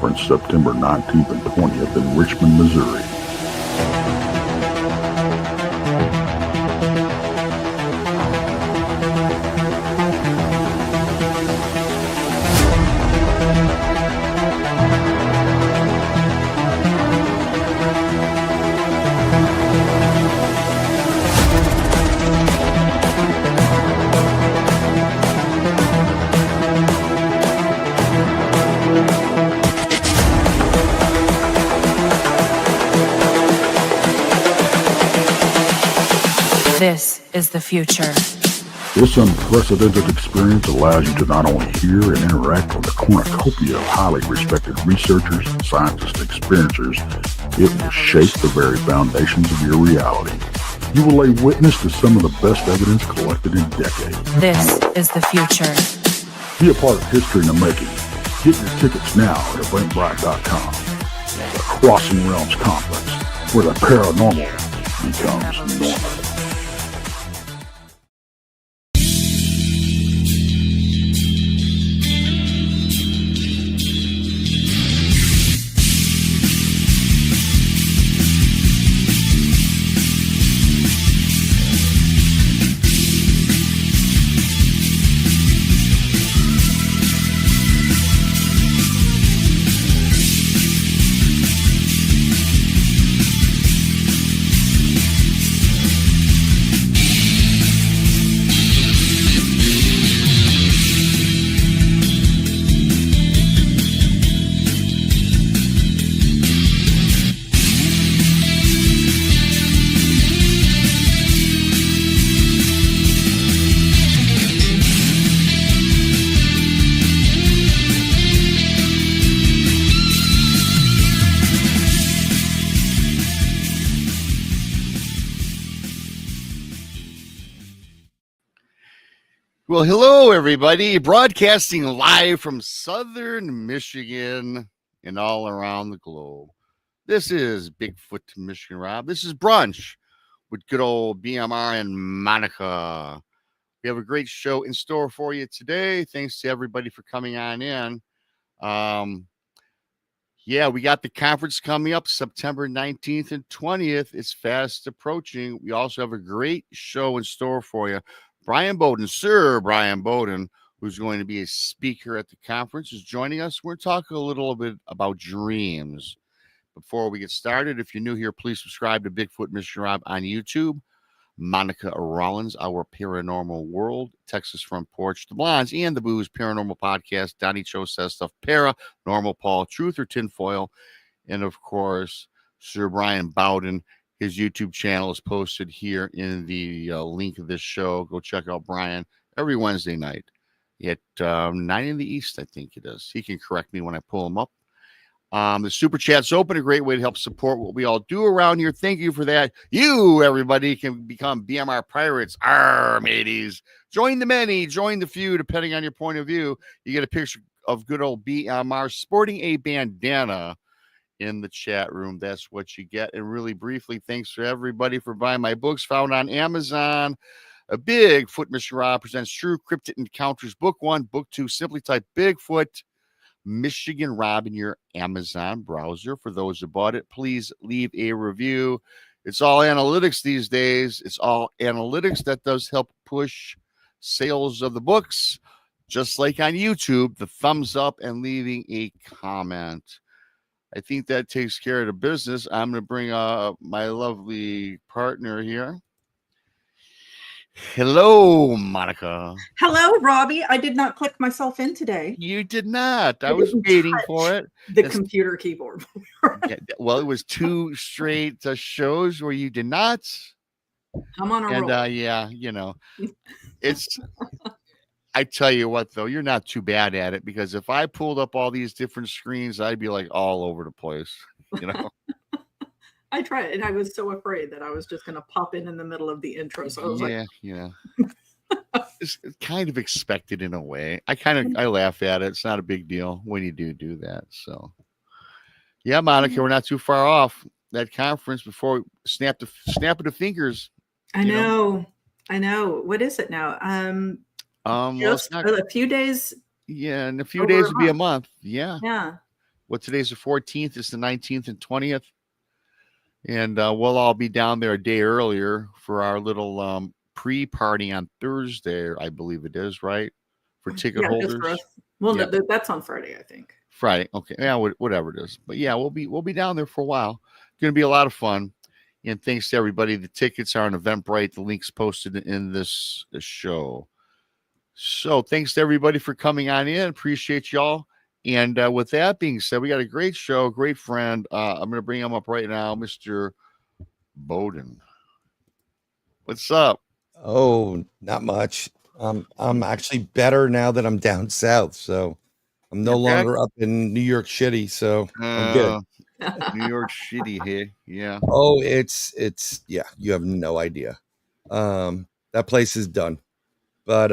Conference September 19th and 20th in Richmond, Missouri. This is the future. This unprecedented experience allows you to not only hear and interact with a cornucopia of highly respected researchers, scientists, and experiencers, it will shape the very foundations of your reality. You will lay witness to some of the best evidence collected in decades. This is the future. Be a part of history in the making. Get your tickets now at eventbrite.com. The Crossing Realms Conference, where the paranormal becomes normal. Well, hello, everybody. Broadcasting live from southern Michigan and all around the globe. This is Bigfootmichiganrob. This is Brunch with good old BMR and Monica. We have a great show in store for you today. Thanks to everybody for coming on in. Yeah, we got the conference coming up September 19th and 20th. It's fast approaching. We also have a great show in store for you. Bryan Bowden, Sir Bryan Bowden, who's going to be a speaker at the conference, is joining us. We're talking a little bit about dreams. Before we get started, if you're new here, please subscribe to Bigfoot Michiganrob on YouTube. Monica Rollins, Our Paranormal World, Texas Front Porch, The Blondes, and the Booze Paranormal Podcast. Donnie Cho Says Stuff, Paranormal Paul, Truth or Tinfoil. And, of course, Sir Bryan Bowden. His YouTube channel is posted here in the link of this show. Go check out Bryan every Wednesday night at 9 in the East, I think it is. He can correct me when I pull him up. The Super Chat's open, a great way to help support what we all do around here. Thank you for that. You, everybody, can become BMR Pirates. Arr, mateys. Join the many, join the few, depending on your point of view. You get a picture of good old BMR sporting a bandana in the chat room. That's what you get. And really briefly, thanks to everybody for buying my books, found on Amazon. A Bigfoot Michiganrob presents True Cryptid Encounters, Book 1. Book 2, simply type Bigfoot Michiganrob in your Amazon browser. For those who bought it, please leave a review. It's all analytics these days. It's all analytics that does help push sales of the books. Just like on YouTube, the thumbs up and leaving a comment. I think that takes care of the business. I'm going to bring my lovely partner here. Hello, Monica. Hello, Robbie. I did not click myself in today. You did not. I was waiting for it. Computer keyboard. Yeah, well, it was 2 straight shows where you did not. I'm on a roll. Yeah, you know, it's... I tell you what, though, you're not too bad at it, because if I pulled up all these different screens, I'd be like all over the place, you know. I tried, and I was so afraid that I was just going to pop in the middle of the intro. So I was it's kind of expected in a way. I laugh at it. It's not a big deal when you do that. So, yeah, Monica, we're not too far off that conference before we snap of the fingers. I know. What is it now? Just a few days. Yeah, in a few days it'll be a month. Yeah. today's the 14th. It's the 19th and 20th. And we'll all be down there a day earlier for our little pre-party on Thursday, I believe it is, right? For ticket Yeah, holders. just for us. Well, Yep. no, that's on Friday, I think. Friday. Okay. Yeah, whatever it is. But yeah, we'll be down there for a while. Going to be a lot of fun. And thanks to everybody. The tickets are on Eventbrite. The link's posted in this show. So thanks to everybody for coming on in. Appreciate y'all. And with that being said, we got a great show, great friend. I'm going to bring him up right now, Mr. Bowden. What's up? Oh, not much. I'm actually better now that I'm down south, so I'm no longer up in New York City, so I'm good. New York City here. Yeah. Oh, it's yeah, you have no idea. That place is done. But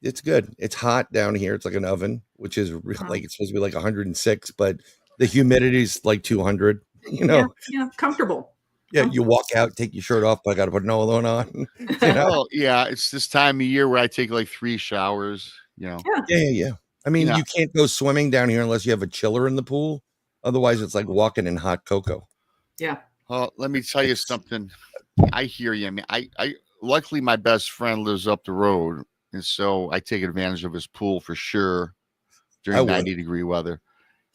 it's good. It's hot down here. It's like an oven, which is like it's supposed to be like 106, but the humidity is like 200, you know. Yeah, comfortable. Yeah, you walk out, take your shirt off, but I got to put no one on. You know? Well, yeah, it's this time of year where I take like 3 showers, you know. Yeah. I mean, you can't go swimming down here unless you have a chiller in the pool. Otherwise, it's like walking in hot cocoa. Yeah. Well, let me tell you something. I hear you. I mean, I luckily my best friend lives up the road, and so I take advantage of his pool for sure during 90-degree weather.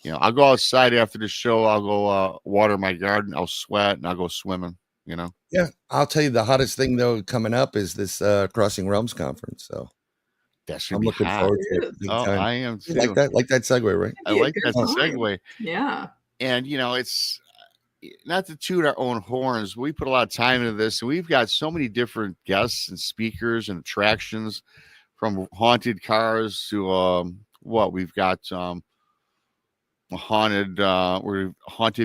You know, I'll go outside after the show. I'll go water my garden. I'll sweat and I'll go swimming. You know. Yeah, I'll tell you the hottest thing though coming up is this Crossing Realms conference. So I'm looking forward to it. Oh, I am too. Like that segue, right? I like that segue. Yeah. And you know, it's not to toot our own horns, but we put a lot of time into this, and we've got so many different guests and speakers and attractions, from haunted cars to what we've got a haunted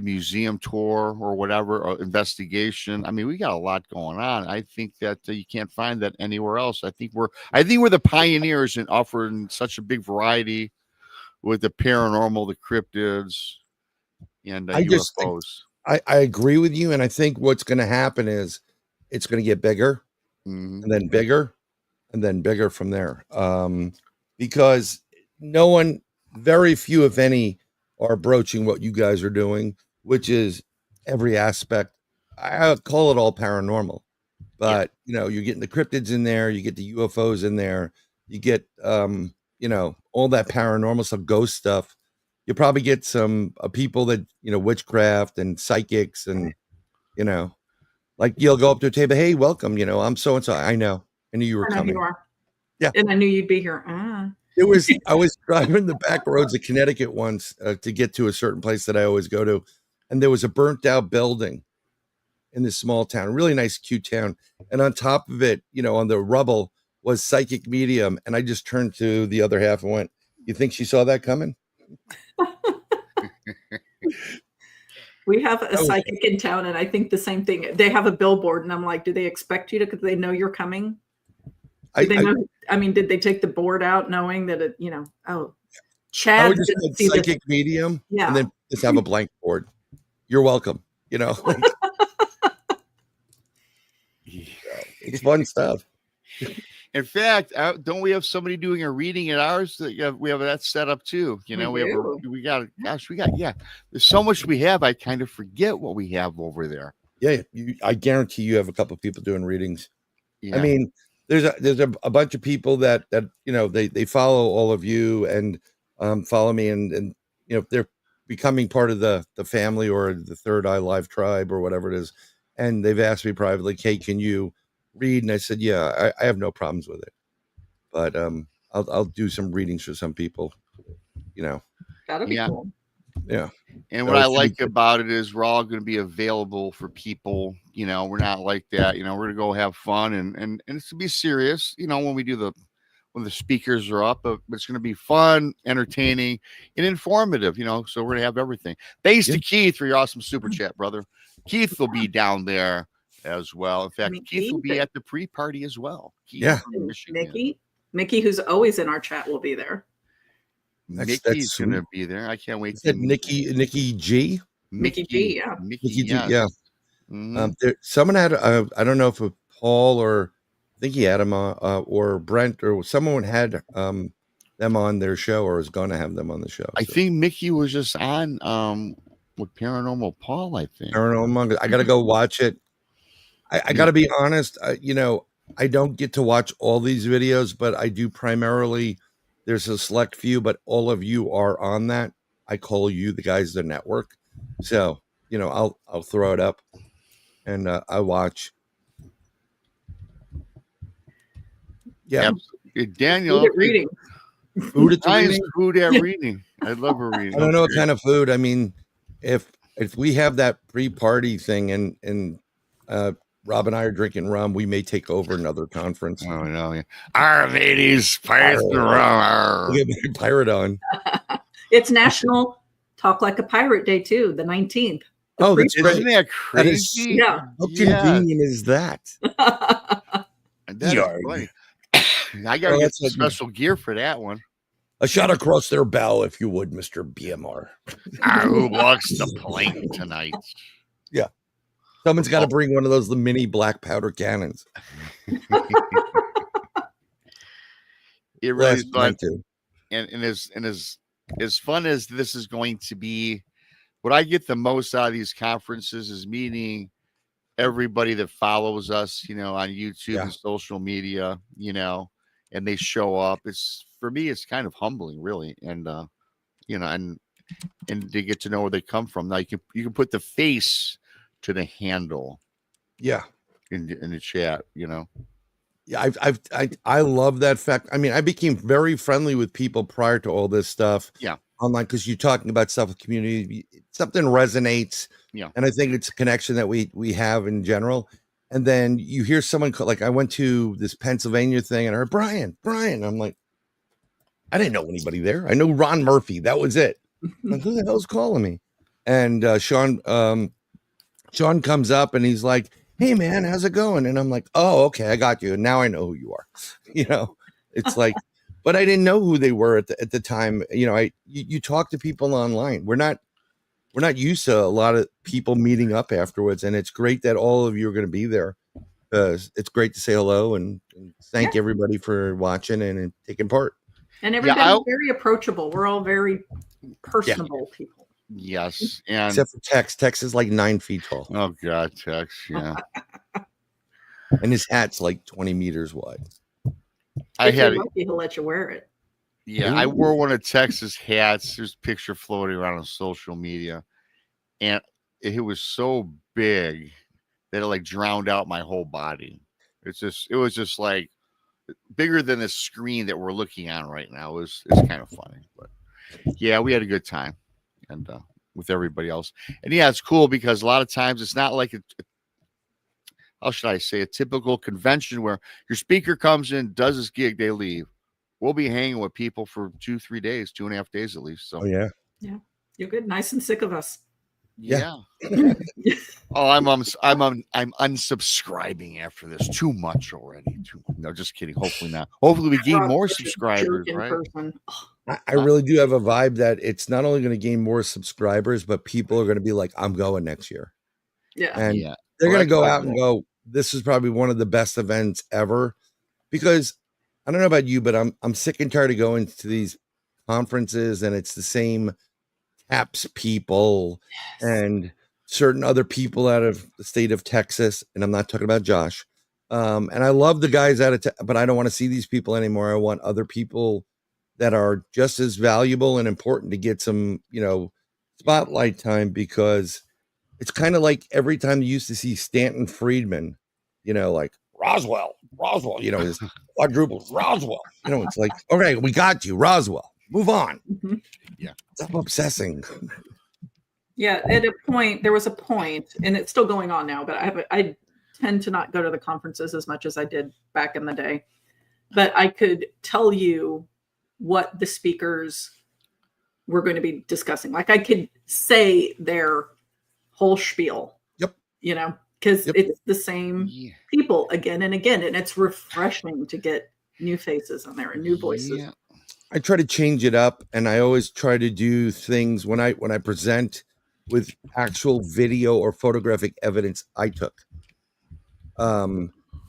museum tour or whatever, or investigation. I mean, we got a lot going on. I think that you can't find that anywhere else. I think we're the pioneers in offering such a big variety with the paranormal, the cryptids, and UFOs. I agree with you, and I think what's going to happen is it's going to get bigger, and then bigger, and then bigger from there. Because very few, if any, are broaching what you guys are doing, which is every aspect. I call it all paranormal, but you know, you're getting the cryptids in there, you get the UFOs in there, you get all that paranormal stuff, ghost stuff. You probably get some people that, witchcraft and psychics, and, like you'll go up to a table, hey, welcome, I'm so-and-so. I know. I knew you were coming. You are. Yeah. And I knew you'd be here. I was driving the back roads of Connecticut once to get to a certain place that I always go to. And there was a burnt out building in this small town, really nice, cute town. And on top of it, on the rubble was psychic medium. And I just turned to the other half and went, you think she saw that coming? We have a psychic in town, and I think the same thing. They have a billboard, and I'm like, do they expect you to, because they know you're coming? Did they take the board out knowing that it, Chad I would just put psychic medium, and then just have a blank board. You're welcome. It's fun stuff. In fact, don't we have somebody doing a reading at ours? We have that set up too. We got. There's so much we have. I kind of forget what we have over there. Yeah, I guarantee you have a couple of people doing readings. Yeah. I mean, there's a bunch of people that they follow all of you and follow me, and they're becoming part of the family or the Third Eye Live tribe or whatever it is, and they've asked me privately, "Hey, can you read?" And I said, "Yeah, I have no problems with it, but I'll do some readings for some people, That'll be cool. Yeah." And what I like about it is we're all going to be available for people. We're not like that. We're going to go have fun and it's to be serious. When we do when the speakers are up, but it's going to be fun, entertaining, and informative. So we're going to have everything. Thanks to Keith for your awesome super chat, brother. Keith will be down there as well. In fact, Keith will be at the pre-party as well. Keith from Michigan. Mickey, who's always in our chat, will be there. Mickey's going to be there. I can't wait. Nikki G. Mickey G. Yeah. Mickey G. Yeah. Someone had I don't know if Paul or I think he had him or Brent or someone had them on their show, or is going to have them on the show. I think Mickey was just on with Paranormal Paul, I think. Paranormal. I got to go watch it. I got to be honest. I don't get to watch all these videos, but I do primarily. There's a select few, but all of you are on that. I call you the guys of the network. So, I'll throw it up and I watch. Yeah. Daniel. Food at reading. Food at reading. Food at reading. I love her reading. I don't know what kind of food. I mean, if we have that pre-party thing and Rob and I are drinking rum, we may take over another conference. Oh no! Yeah. Our ladies, pirates and rum. Get my pirate on. It's National Talk Like a Pirate Day too, the 19th. Oh, that's great. Isn't that crazy? Yeah. How convenient is that? That's funny. I gotta get some special gear for that one. A shot across their bow, if you would, Mr. BMR. Who walks the plank tonight? Yeah. Someone's got to bring one of those mini black powder cannons. It really is fun. And as fun as this is going to be, what I get the most out of these conferences is meeting everybody that follows us, on YouTube and social media, and they show up. For me, it's kind of humbling, really. And, and to get to know where they come from. Now you can put the face to the handle. Yeah. In the chat, Yeah. I love that fact. I mean, I became very friendly with people prior to all this stuff. Yeah. Online, because you're talking about stuff with community, something resonates. Yeah. And I think it's a connection that we have in general. And then you hear someone like, I went to this Pennsylvania thing and I heard Bryan. I'm like, I didn't know anybody there. I know Ron Murphy. That was it. I'm like, who the hell's calling me? And Sean comes up and he's like, hey man, how's it going? And I'm like, oh, okay, I got you. And now I know who you are. It's like, but I didn't know who they were at the time. You talk to people online. We're not used to a lot of people meeting up afterwards. And it's great that all of you are going to be there. It's great to say hello and thank everybody for watching and taking part. And everybody's very approachable. We're all very personable people. Yes. And except for Tex. Tex is like 9 feet tall. Oh God, Tex. Yeah. And his hat's like 20 meters wide. He'll let you wear it. Yeah, I wore one of Tex's hats. There's a picture floating around on social media, and it was so big that it like drowned out my whole body. It was just like bigger than the screen that we're looking on right now. It's kind of funny, but yeah, we had a good time, and with everybody else, and yeah, it's cool because a lot of times it's not like how should I say, a typical convention where your speaker comes in, does his gig, they leave. We'll be hanging with people for 2-3 days, 2.5 days at least. So yeah, you're good, nice and sick of us. Yeah. Oh, I'm unsubscribing after this. Too much already. No, just kidding. Hopefully not. Hopefully we gain more subscribers, right? I really do have a vibe that it's not only going to gain more subscribers, but people are going to be like, I'm going next year. Yeah. And they're going to go out and go, this is probably one of the best events ever. Because I don't know about you, but I'm sick and tired of going to these conferences and it's the same TAPS people and certain other people out of the state of Texas. And I'm not talking about Josh. And I love the guys out of, but I don't want to see these people anymore. I want other people that are just as valuable and important to get some, spotlight time, because it's kind of like every time you used to see Stanton Friedman, like Roswell, his quadruples, Roswell, it's like, okay, we got you, Roswell, move on. Mm-hmm. Yeah. Stop obsessing. Yeah. There was a point, and it's still going on now, but I tend to not go to the conferences as much as I did back in the day, but I could tell you what the speakers were going to be discussing. Like I could say their whole spiel. Yep. Because it's the same people again and again, and it's refreshing to get new faces on there and new voices. Yeah. I try to change it up, and I always try to do things when I present with actual video or photographic evidence I took.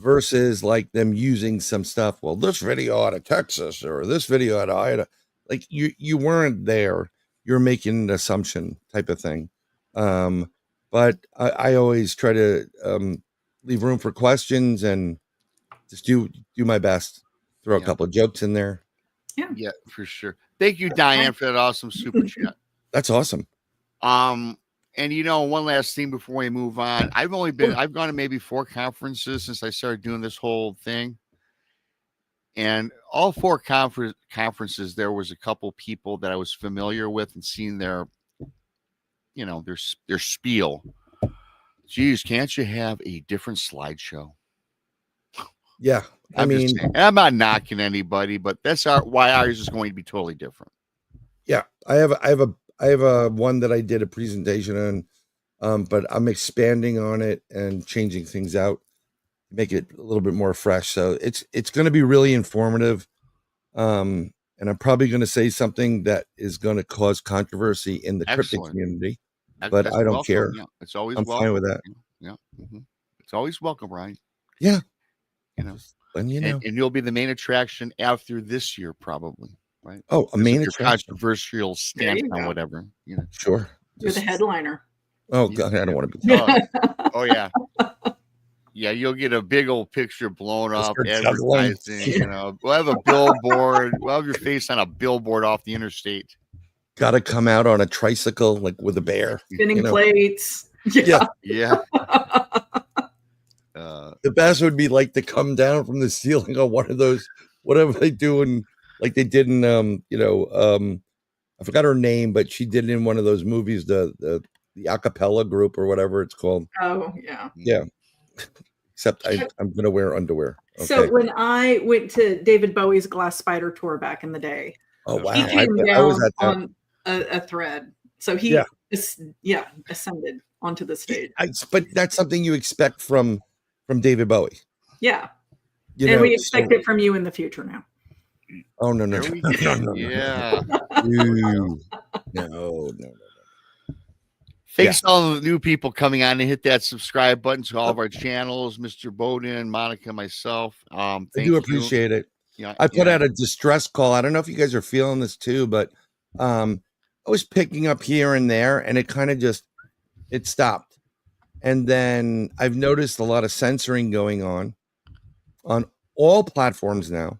versus like them using some stuff. Well, this video out of Texas or this video out of Idaho, like you weren't there. You're making an assumption type of thing. But I always try to leave room for questions and just do my best. Throw a couple of jokes in there. Yeah, for sure. Thank you, Diane, for that awesome super chat. That's awesome. And one last thing before we move on. I've gone to maybe 4 conferences since I started doing this whole thing. And all 4 conferences, there was a couple people that I was familiar with and seen their spiel. Geez, can't you have a different slideshow? Yeah. I'm not knocking anybody, but that's why ours is going to be totally different. Yeah. I have a one that I did a presentation on, but I'm expanding on it and changing things out, make it a little bit more fresh. So it's going to be really informative. And I'm probably going to say something that is going to cause controversy in the cryptid community, but I don't care. Yeah. It's always I'm welcome. fine with that. Yeah. It's always welcome, Brian. Yeah. And you'll be the main attraction after this year, probably, right? Oh, a main attraction. Controversial stance on whatever. Sure. You're the headliner. Oh God, I don't want to be. Oh yeah. Yeah, you'll get a big old picture blown up, advertising. We'll have a billboard. We'll have your face on a billboard off the interstate. Got to come out on a tricycle, like with a bear, spinning plates. Yeah. The best would be like to come down from the ceiling on one of those, whatever they do, and like they did in, I forgot her name, but she did it in one of those movies, the acapella group or whatever it's called. Oh yeah. Yeah. Except I'm going to wear underwear. Okay. So when I went to David Bowie's Glass Spider tour back in the day, oh wow, he came down on a thread. So he ascended onto the stage. But that's something you expect from David Bowie. Yeah. We expect it from you in the future now. Oh no. Yeah. No. Thanks to all the new people coming on and hit that subscribe button to all of our channels, Mr. Bowden, Monica, myself. I do appreciate it. Yeah, I put out a distress call. I don't know if you guys are feeling this too, but I was picking up here and there, and it kind of it stopped. And then I've noticed a lot of censoring going on all platforms now.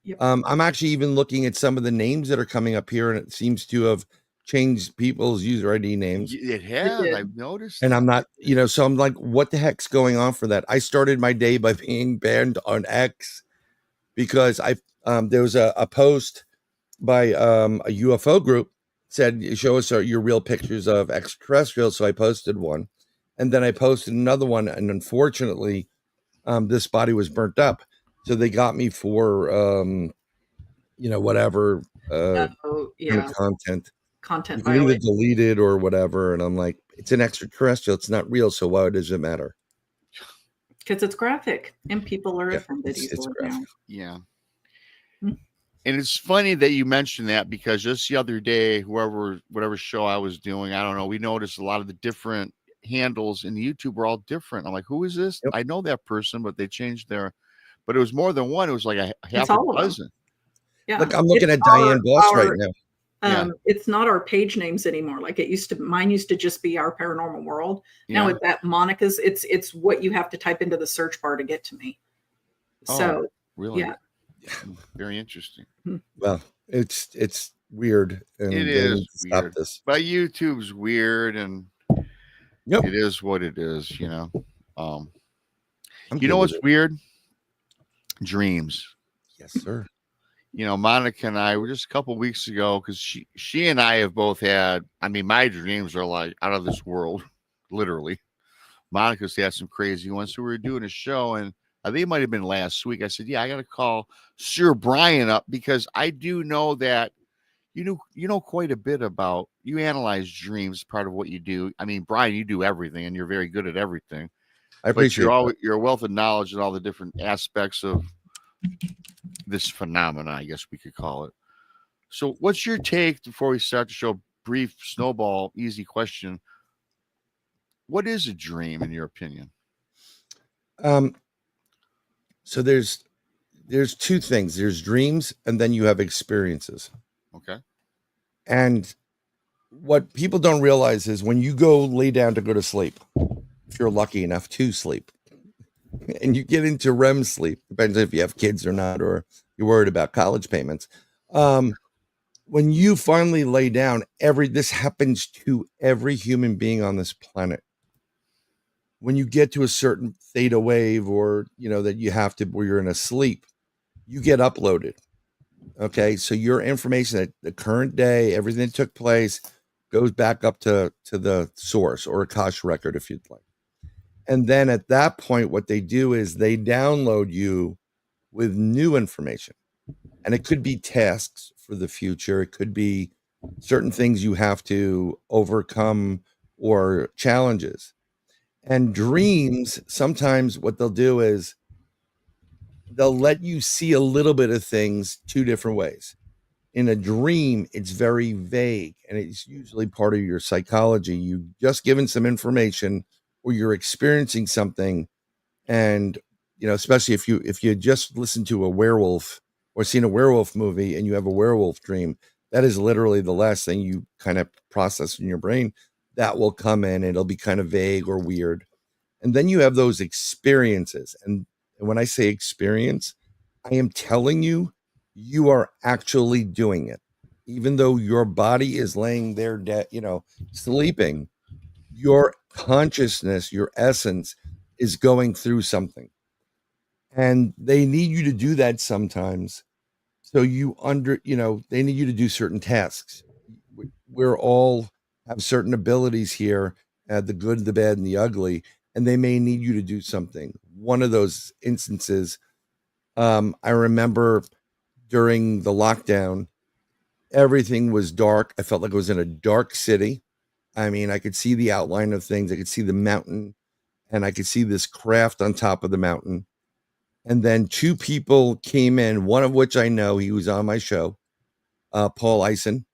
Yep. I'm actually even looking at some of the names that are coming up here, and it seems to have changed people's user ID names. It has. I've noticed. And I'm not, so I'm like, what the heck's going on for that? I started my day by being banned on X because there was a post by a UFO group said, show us your real pictures of extraterrestrials. So I posted one, and then I posted another one. And unfortunately, this body was burnt up. So they got me for, whatever content you can either delete it or whatever. And I'm like, it's an extraterrestrial. It's not real. So why does it matter? Because it's graphic and people are offended. It's graphic. Yeah. And it's funny that you mentioned that because just the other day, whatever show I was doing, I don't know, we noticed a lot of the different handles in YouTube were all different. I'm like, who is this? Yep. I know that person, but they changed but it was more than one. It was like a half a dozen. Yeah. Look, I'm looking at Diane Boss right now. It's not our page names anymore. Like mine used to just be Our Paranormal World. Now with that Monica's, it's what you have to type into the search bar to get to me. So really? Yeah. Very interesting. Well, it's weird. And it is stop weird. This. But YouTube's weird, and it is what it is, you know what's weird? Dreams. Yes, sir. Monica and I were just a couple of weeks ago, because she and I have both had, my dreams are like out of this world, literally. Monica's had some crazy ones. So we were doing a show, and I think it might have been last week. I said, I got to call Sir Bryan up, because I do know that you know quite a bit about, you analyze dreams, part of what you do. Bryan, you do everything, and you're very good at everything. I appreciate you're a wealth of knowledge in all the different aspects of this phenomena, I guess we could call it. So what's your take before we start the show? Brief snowball, easy question. What is a dream in your opinion? So there's two things. There's dreams, and then you have experiences. Okay. And what people don't realize is when you go lay down to go to sleep, if you're lucky enough to sleep, and you get into REM sleep, depends if you have kids or not, or you're worried about college payments. When you finally lay down, this happens to every human being on this planet. When you get to a certain theta wave, or that you have to, where you're in a sleep, you get uploaded. Okay, so your information at the current day, everything that took place, goes back up to the source, or Akash record, if you'd like. And then at that point, what they do is they download you with new information. And it could be tasks for the future. It could be certain things you have to overcome, or challenges. And dreams, sometimes what they'll do is they'll let you see a little bit of things two different ways. In a dream, it's very vague, and it's usually part of your psychology. You just given some information, or you're experiencing something, and especially if you just listened to a werewolf or seen a werewolf movie and you have a werewolf dream, that is literally the last thing you kind of process in your brain. That will come in, and it'll be kind of vague or weird. And then you have those experiences. And when I say experience, I am telling you, you are actually doing it. Even though your body is laying there dead, sleeping, your consciousness, your essence is going through something. And they need you to do that sometimes. So they need you to do certain tasks. We're all have certain abilities here, the good, the bad, and the ugly, and they may need you to do something. One of those instances, I remember during the lockdown, everything was dark. I felt like I was in a dark city. I mean, I could see the outline of things. I could see the mountain, and I could see this craft on top of the mountain. And then two people came in, one of which I know, he was on my show, Paul Eisen,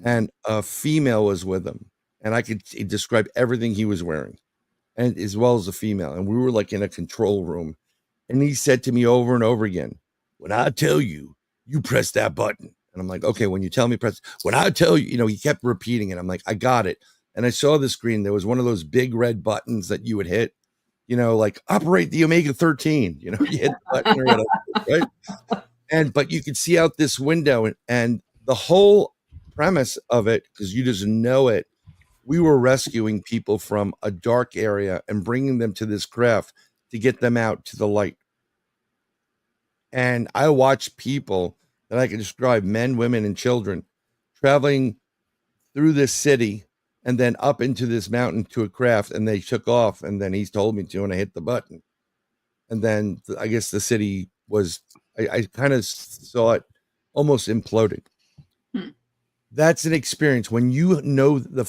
and a female was with him. And I could describe everything he was wearing, and as well as a female. And we were like in a control room. And he said to me over and over again, when I tell you, you press that button. And I'm like, okay, when you tell me press, when I tell you, he kept repeating it. I'm like, I got it. And I saw the screen. There was one of those big red buttons that you would hit, like operate the omega-13, you hit the button or whatever, right? But you could see out this window, and the whole premise of it, because you just know it, we were rescuing people from a dark area and bringing them to this craft to get them out to the light. And I watched people that I can describe, men, women, and children, traveling through this city and then up into this mountain to a craft, and they took off. And then he told me to, and I hit the button. And then I guess the city was, I kind of saw it almost imploding. That's an experience. When you know the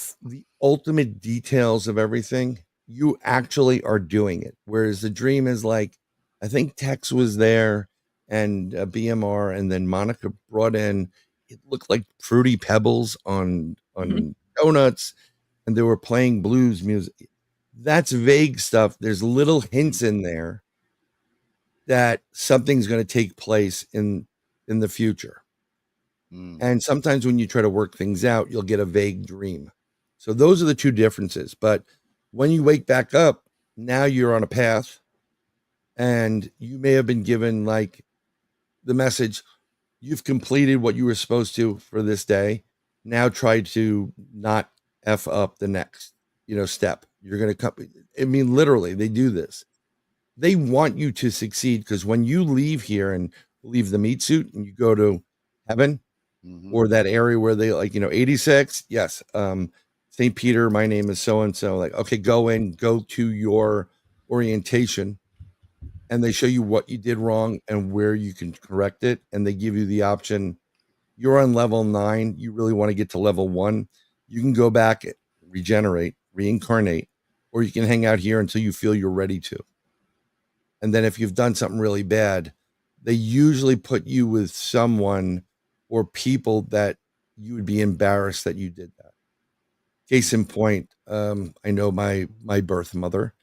ultimate details of everything, you actually are doing it. Whereas the dream is like, I think Tex was there, and BMR, and then Monica brought in, it looked like Fruity Pebbles on donuts, and they were playing blues music. That's vague stuff. There's little hints in there that something's going to take place in the future. And sometimes when you try to work things out, you'll get a vague dream. So those are the two differences. But when you wake back up, now you're on a path, and you may have been given like the message, you've completed what you were supposed to for this day. Now try to not F up the next, step. You're going to come. I mean, literally, they do this. They want you to succeed, because when you leave here and leave the meat suit and you go to heaven, or that area where they 86, yes, St. Peter, my name is so-and-so, like, okay, go to your orientation, and they show you what you did wrong and where you can correct it. And they give you the option, you're on level 9, you really want to get to level 1, you can go back, regenerate, reincarnate, or you can hang out here until you feel you're ready to. And then if you've done something really bad, they usually put you with someone or people that you would be embarrassed that you did that. Case in point, I know my birth mother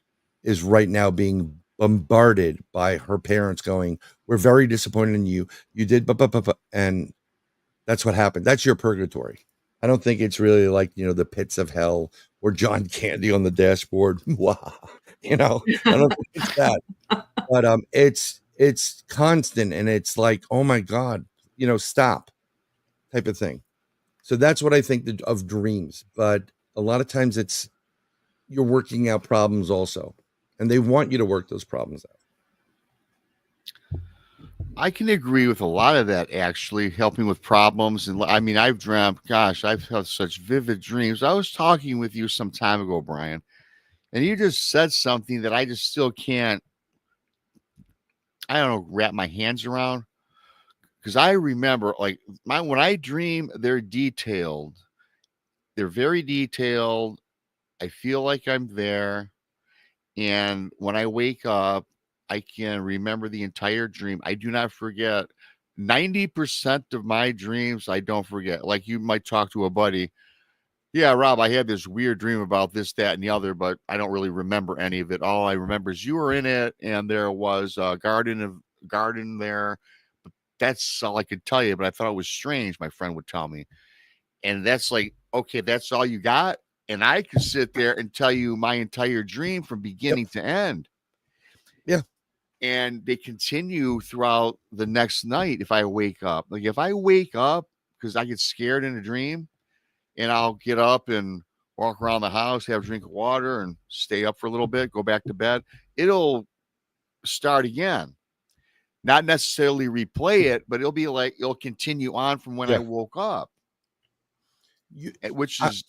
is right now being bombarded by her parents going, "We're very disappointed in you. You did," and that's what happened. That's your purgatory. I don't think it's really like, the pits of hell or John Candy on the dashboard. Wow. I don't think it's that. But it's constant, and it's like, oh my God, stop type of thing. So that's what I think of dreams. But a lot of times you're working out problems also, and they want you to work those problems out. I can agree with a lot of that, actually, helping with problems. And I mean, I've had such vivid dreams. I was talking with you some time ago, Brian, and you just said something that I just still can't, I don't know, wrap my hands around. Because I remember, like, when I dream, they're detailed. They're very detailed. I feel like I'm there. And when I wake up, I can remember the entire dream. I do not forget. 90% of my dreams, I don't forget. Like, you might talk to a buddy. Yeah, Rob, I had this weird dream about this, that, and the other, but I don't really remember any of it. All I remember is you were in it, and there was a garden there. But that's all I could tell you. But I thought it was strange, my friend would tell me. And that's like, okay, that's all you got? And I could sit there and tell you my entire dream from beginning to end. Yeah. And they continue throughout the next night if I wake up. Like, if I wake up because I get scared in a dream, and I'll get up and walk around the house, have a drink of water, and stay up for a little bit, go back to bed, it'll start again. Not necessarily replay it, but it'll continue on from when I woke up. Which is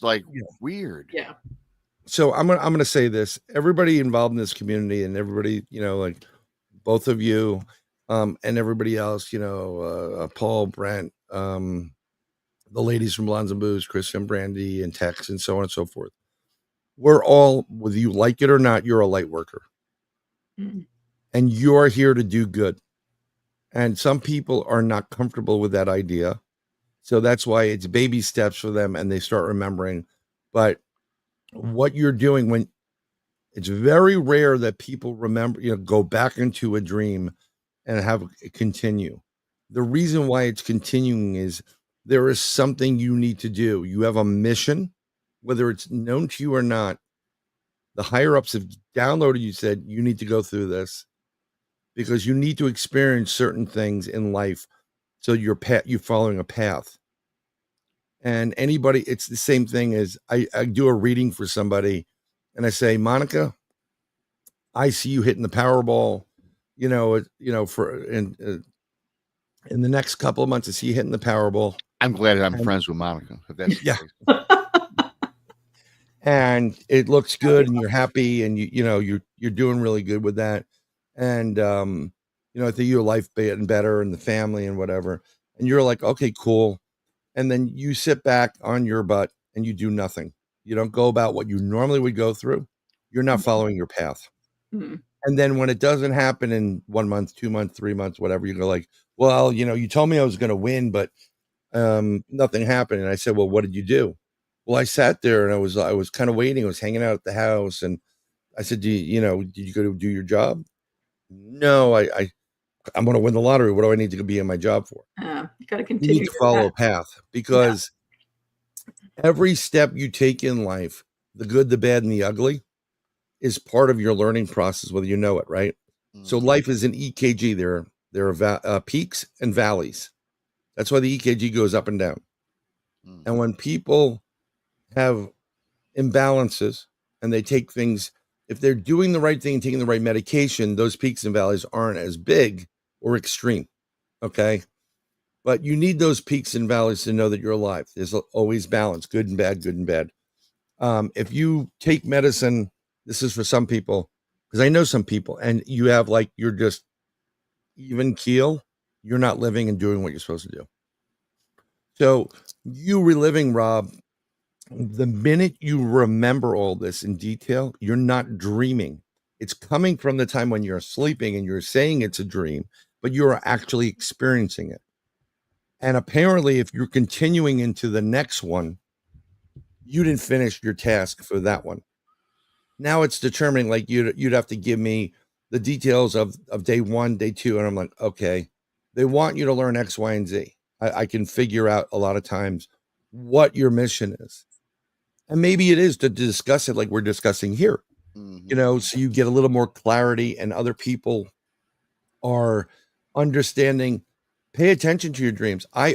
weird. Yeah. So I'm gonna say this. Everybody involved in this community, and everybody, like both of you, and everybody else, Paul, Brent, the ladies from Blondes and Booze, Chris and Brandy, and Tex, and so on and so forth. We're all, whether you like it or not, you're a light worker. Mm-hmm. And you're here to do good. And some people are not comfortable with that idea. So that's why it's baby steps for them, and they start remembering. But what you're doing, when it's very rare that people remember, go back into a dream and have it continue. The reason why it's continuing is there is something you need to do. You have a mission, whether it's known to you or not. The higher ups have downloaded you, said you need to go through this because you need to experience certain things in life. So you're following a path. And anybody, it's the same thing as I do a reading for somebody, and I say, Monica, I see you hitting the Powerball, for in the next couple of months. I see you hitting the Powerball. I'm glad I'm friends with Monica. If that's and it looks good, and you're happy, and you're doing really good with that, and I think your life getting better, and the family and whatever, and you're like, okay, cool. And then you sit back on your butt and you do nothing. You don't go about what you normally would go through. You're not following your path. Mm-hmm. And then when it doesn't happen in 1 month, 2 months, 3 months, whatever, you go like, well, you told me I was going to win, but nothing happened. And I said, well, what did you do? Well, I sat there and I was kind of waiting. I was hanging out at the house, and I said, did you go to do your job? No, I'm going to win the lottery. What do I need to be in my job for? You got to continue. You need to follow a path, because every step you take in life, the good, the bad, and the ugly, is part of your learning process, whether you know it, right? Mm-hmm. So life is an EKG. There are peaks and valleys. That's why the EKG goes up and down. Mm-hmm. And when people have imbalances and they take things, if they're doing the right thing and taking the right medication, those peaks and valleys aren't as big or extreme. Okay. But you need those peaks and valleys to know that you're alive. There's always balance, good and bad, good and bad. If you take medicine, this is for some people, because I know some people, and you have you're just even keel, you're not living and doing what you're supposed to do. So you reliving, Rob, the minute you remember all this in detail, you're not dreaming. It's coming from the time when you're sleeping and you're saying it's a dream, but you're actually experiencing it. And apparently, if you're continuing into the next one, you didn't finish your task for that one. Now it's determining, you'd have to give me the details of day 1, day 2, and I'm like, okay, they want you to learn X, Y, and Z. I can figure out a lot of times what your mission is. And maybe it is to discuss it like we're discussing here, so you get a little more clarity and other people are understanding. Pay attention to your dreams. I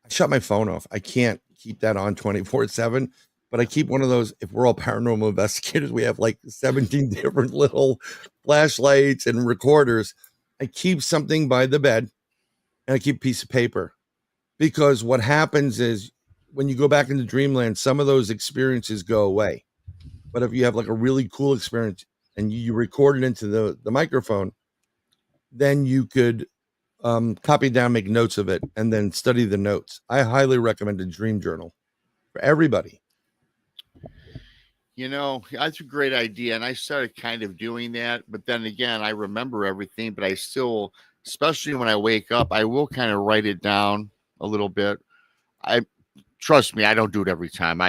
shut my phone off. I can't keep that on 24/7, but I keep one of those. If we're all paranormal investigators, we have like 17 different little flashlights and recorders. I keep something by the bed and I keep a piece of paper, because what happens is when you go back into dreamland, some of those experiences go away. But if you have like a really cool experience and you record it into the microphone, then you could copy it down, make notes of it, and then study the notes. I highly recommend a dream journal for everybody. That's a great idea. And I started kind of doing that. But then again, I remember everything, but I still, especially when I wake up, I will kind of write it down a little bit. Trust me, I don't do it every time.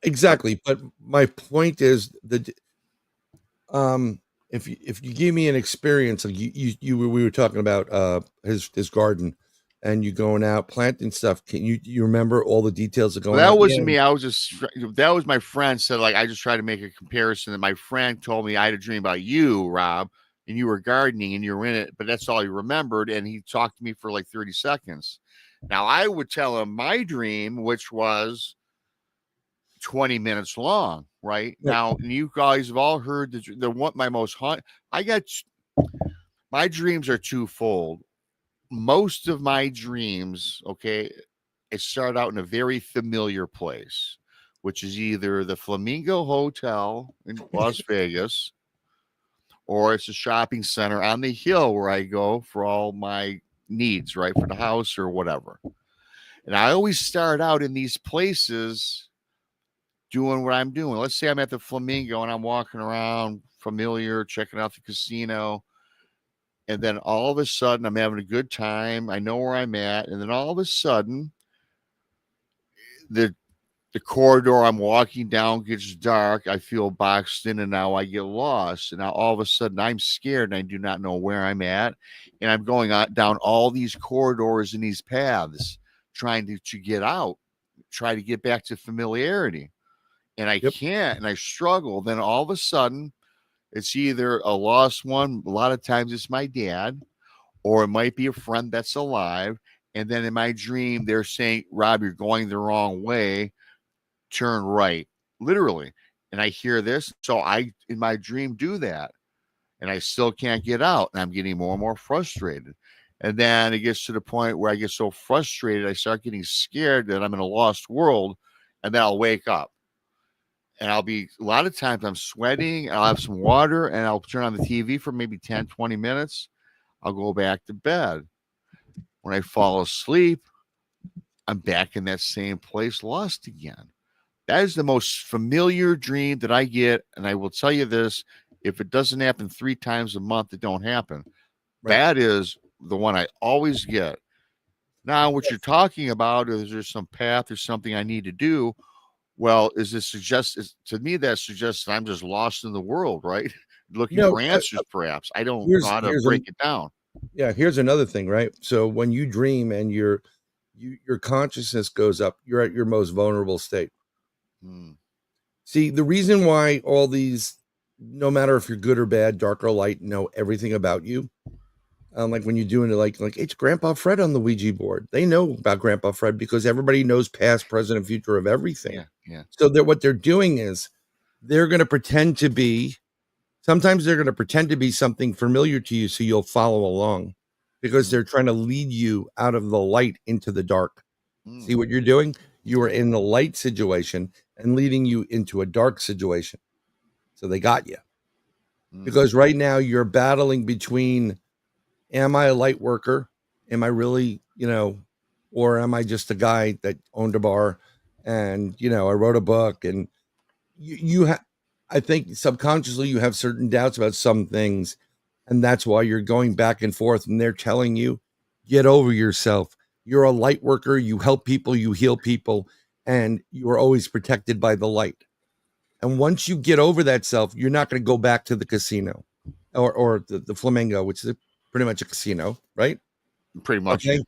Exactly. But my point is that if you give me an experience, like we were talking about his garden, and you going out planting stuff, can you remember all the details of going? Well, that wasn't me. That was my friend said, like, I just tried to make a comparison. And my friend told me I had a dream about you, Rob, and you were gardening and you were in it, but that's all he remembered. And he talked to me for like 30 seconds. Now I would tell him my dream, which was 20 minutes long, right? Now, and you guys have all heard my dreams are twofold. Most of my dreams, okay, it started out in a very familiar place, which is either the Flamingo Hotel in Las Vegas, or it's a shopping center on the hill where I go for all my needs, right, for the house or whatever. And I always start out in these places doing what I'm doing. Let's say I'm at the Flamingo and I'm walking around familiar, checking out the casino. And then all of a sudden I'm having a good time. I know where I'm at. And then all of a sudden the corridor I'm walking down gets dark. I feel boxed in and now I get lost. And now all of a sudden I'm scared and I do not know where I'm at. And I'm going down all these corridors and these paths trying to get out, try to get back to familiarity. And I can't, and I struggle. Then all of a sudden, it's either a lost one. A lot of times it's my dad, or it might be a friend that's alive. And then in my dream, they're saying, Rob, you're going the wrong way. Turn right, literally. And I hear this. So I, in my dream, do that. And I still can't get out. And I'm getting more and more frustrated. And then it gets to the point where I get so frustrated, I start getting scared that I'm in a lost world. And then I'll wake up. And a lot of times I'm sweating, I'll have some water, and I'll turn on the TV for maybe 10, 20 minutes. I'll go back to bed. When I fall asleep, I'm back in that same place, lost again. That is the most familiar dream that I get. And I will tell you this, if it doesn't happen 3 times a month, it don't happen. Right. That is the one I always get. Now, what you're talking about is there some path or something I need to do? Well, to me that suggests that I'm just lost in the world, right? Looking for answers, perhaps. I don't know how to break it down. Yeah, here's another thing, right? So when you dream and your consciousness goes up, you're at your most vulnerable state. See, the reason why all these, no matter if you're good or bad, dark or light, know everything about you. Like when you're doing it, like it's Grandpa Fred on the Ouija board. They know about Grandpa Fred because everybody knows past, present, and future of everything. Yeah. So what they're doing is they're going to pretend to be. Sometimes they're going to pretend to be something familiar to you, so you'll follow along, because they're trying to lead you out of the light into the dark. See what you're doing? You are in the light situation and leading you into a dark situation. So they got you, because right now you're battling between. Am I a light worker? Am I really, or am I just a guy that owned a bar and, I wrote a book, and I think subconsciously you have certain doubts about some things, and that's why you're going back and forth, and they're telling you, get over yourself. You're a light worker. You help people, you heal people, and you are always protected by the light. And once you get over that self, you're not going to go back to the casino or the Flamingo, which is pretty much a casino, right? Pretty much. Okay.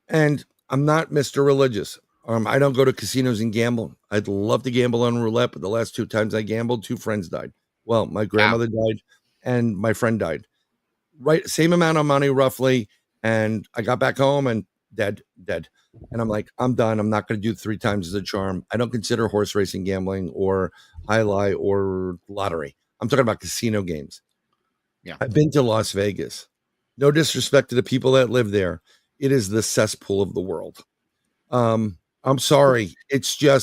And I'm not Mr. Religious. I don't go to casinos and gamble. I'd love to gamble on roulette, but the last 2 times I gambled, 2 friends died. Well, my grandmother died and my friend died. Right. Same amount of money, roughly. And I got back home and dead. And I'm like, I'm done. I'm not going to do 3 times as a charm. I don't consider horse racing gambling or highlight or lottery. I'm talking about casino games. Yeah. I've been to Las Vegas. No disrespect to the people that live there. It is the cesspool of the world. I'm sorry. It's ding,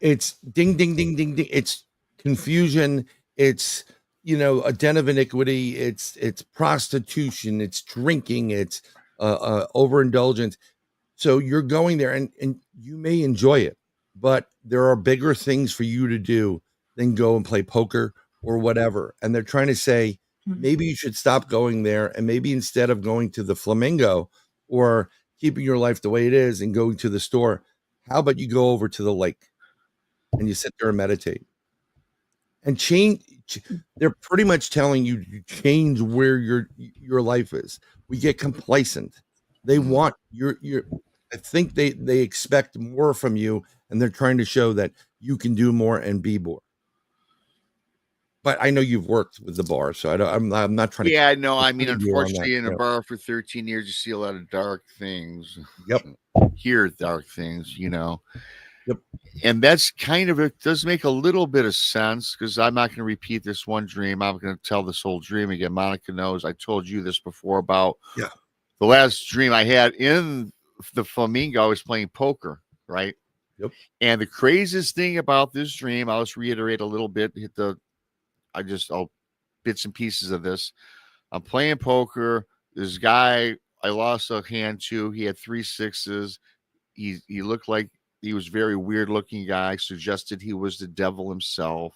ding, ding, ding, ding. It's confusion. It's, a den of iniquity. It's prostitution. It's drinking. It's overindulgence. So you're going there and you may enjoy it, but there are bigger things for you to do than go and play poker or whatever. And they're trying to say, maybe you should stop going there. And maybe instead of going to the Flamingo or keeping your life the way it is and going to the store, how about you go over to the lake and you sit there and meditate and change? They're pretty much telling you to change where your life is. We get complacent. They want I think they expect more from you, and they're trying to show that you can do more and be more. But I know you've worked with the bar, so I'm not trying to. Yeah, no, I mean, you on that, unfortunately, in a yeah. bar for 13 years, you see a lot of dark things. Yep. Hear dark things, Yep. And that's kind of, it does make a little bit of sense, because I'm not going to repeat this one dream. I'm going to tell this whole dream again. Monica knows I told you this before about the last dream I had in the Flamingo. I was playing poker, right? Yep. And the craziest thing about this dream, I'll just reiterate a little bit, I'll bits and pieces of this. I'm playing poker. This guy I lost a hand to, he had 3 6s. He looked like he was a very weird looking guy, suggested he was the devil himself.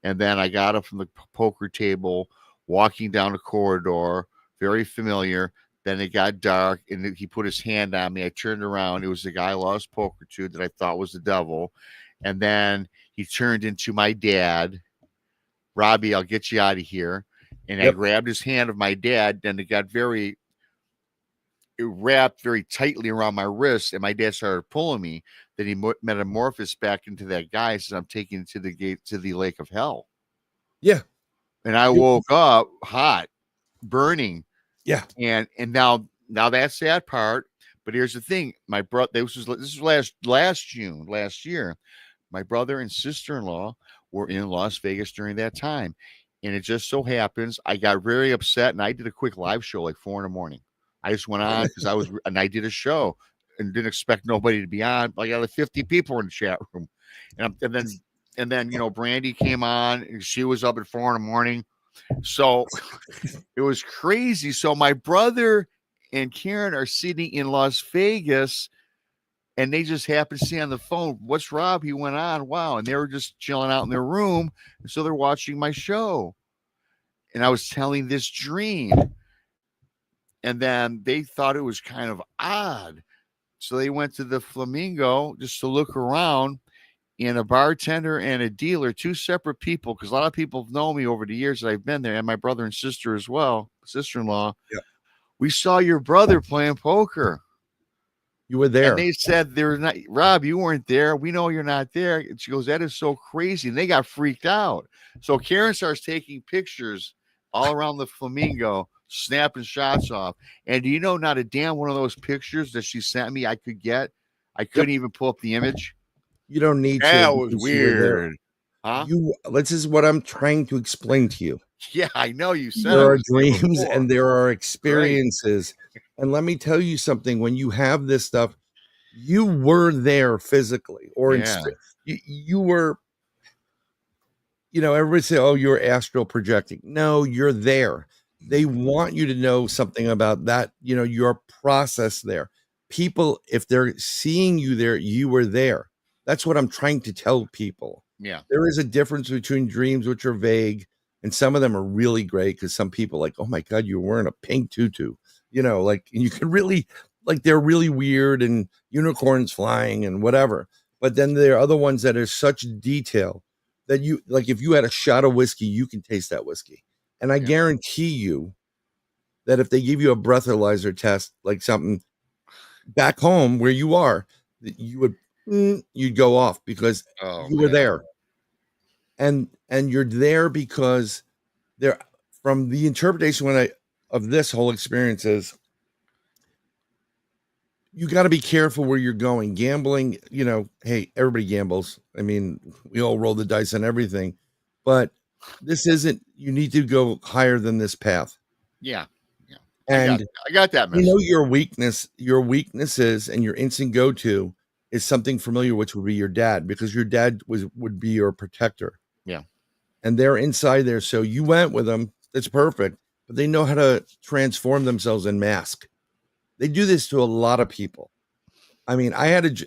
And then I got up from the poker table, walking down the corridor, very familiar. Then it got dark and he put his hand on me. I turned around. It was the guy I lost poker to that I thought was the devil. And then he turned into my dad. Robbie, I'll get you out of here. And I grabbed his hand of my dad, and it got it wrapped very tightly around my wrist, and my dad started pulling me. Then he metamorphosed back into that guy, says, I'm taking it to the gate, to the lake of hell. Yeah. And I woke up hot, burning. Yeah. And now that's that part. But here's the thing. My brother, this was last June, last year. My brother and sister-in-law were in Las Vegas during that time. And it just so happens I got very upset, and I did a quick live show like 4 a.m. I just went on because I did a show and didn't expect nobody to be on. I got like 50 people in the chat room. And then Brandy came on, and she was up at 4 a.m. So it was crazy. So my brother and Karen are sitting in Las Vegas, and they just happened to see on the phone, what's Rob? He went on. Wow. And they were just chilling out in their room. And so they're watching my show. And I was telling this dream. And then they thought it was kind of odd. So they went to the Flamingo just to look around, and a bartender and a dealer, 2 separate people, because a lot of people have known me over the years that I've been there, and my brother and sister as well, sister-in-law. Yeah. We saw your brother playing poker. You were there. And they said, "They're not, Rob, you weren't there. We know you're not there." And she goes, "That is so crazy." And they got freaked out. So Karen starts taking pictures all around the Flamingo, snapping shots off. And do you know, not a damn one of those pictures that she sent me I could get. I couldn't even pull up the image. You don't need to. That was weird. Huh? This is what I'm trying to explain to you. Yeah, I know you said there are dreams and there are experiences. Right. And let me tell you something. When you have this stuff, you were there physically, or you were, everybody say, "Oh, you're astral projecting." No, you're there. They want you to know something about that, your process there. People, if they're seeing you there, you were there. That's what I'm trying to tell people. Yeah. There is a difference between dreams, which are vague, and some of them are really great, because some people like, "Oh my God, you're wearing a pink tutu," and you can really, they're really weird, and unicorns flying and whatever. But then there are other ones that are such detail that you like. If you had a shot of whiskey, you can taste that whiskey. And I Yeah. guarantee you that if they give you a breathalyzer test, like something back home where you are, that you would you'd go off because you were there. And you're there because there, from the interpretation of this whole experience is, you got to be careful where you're going. Gambling, hey, everybody gambles. I mean, we all roll the dice on everything, but this isn't, you need to go higher than this path. Yeah. And I got that message. your weaknesses and your instant go-to is something familiar, which would be your dad, because your dad would be your protector. Yeah. And they're inside there. So you went with them. It's perfect, but they know how to transform themselves and mask. They do this to a lot of people. I mean, I had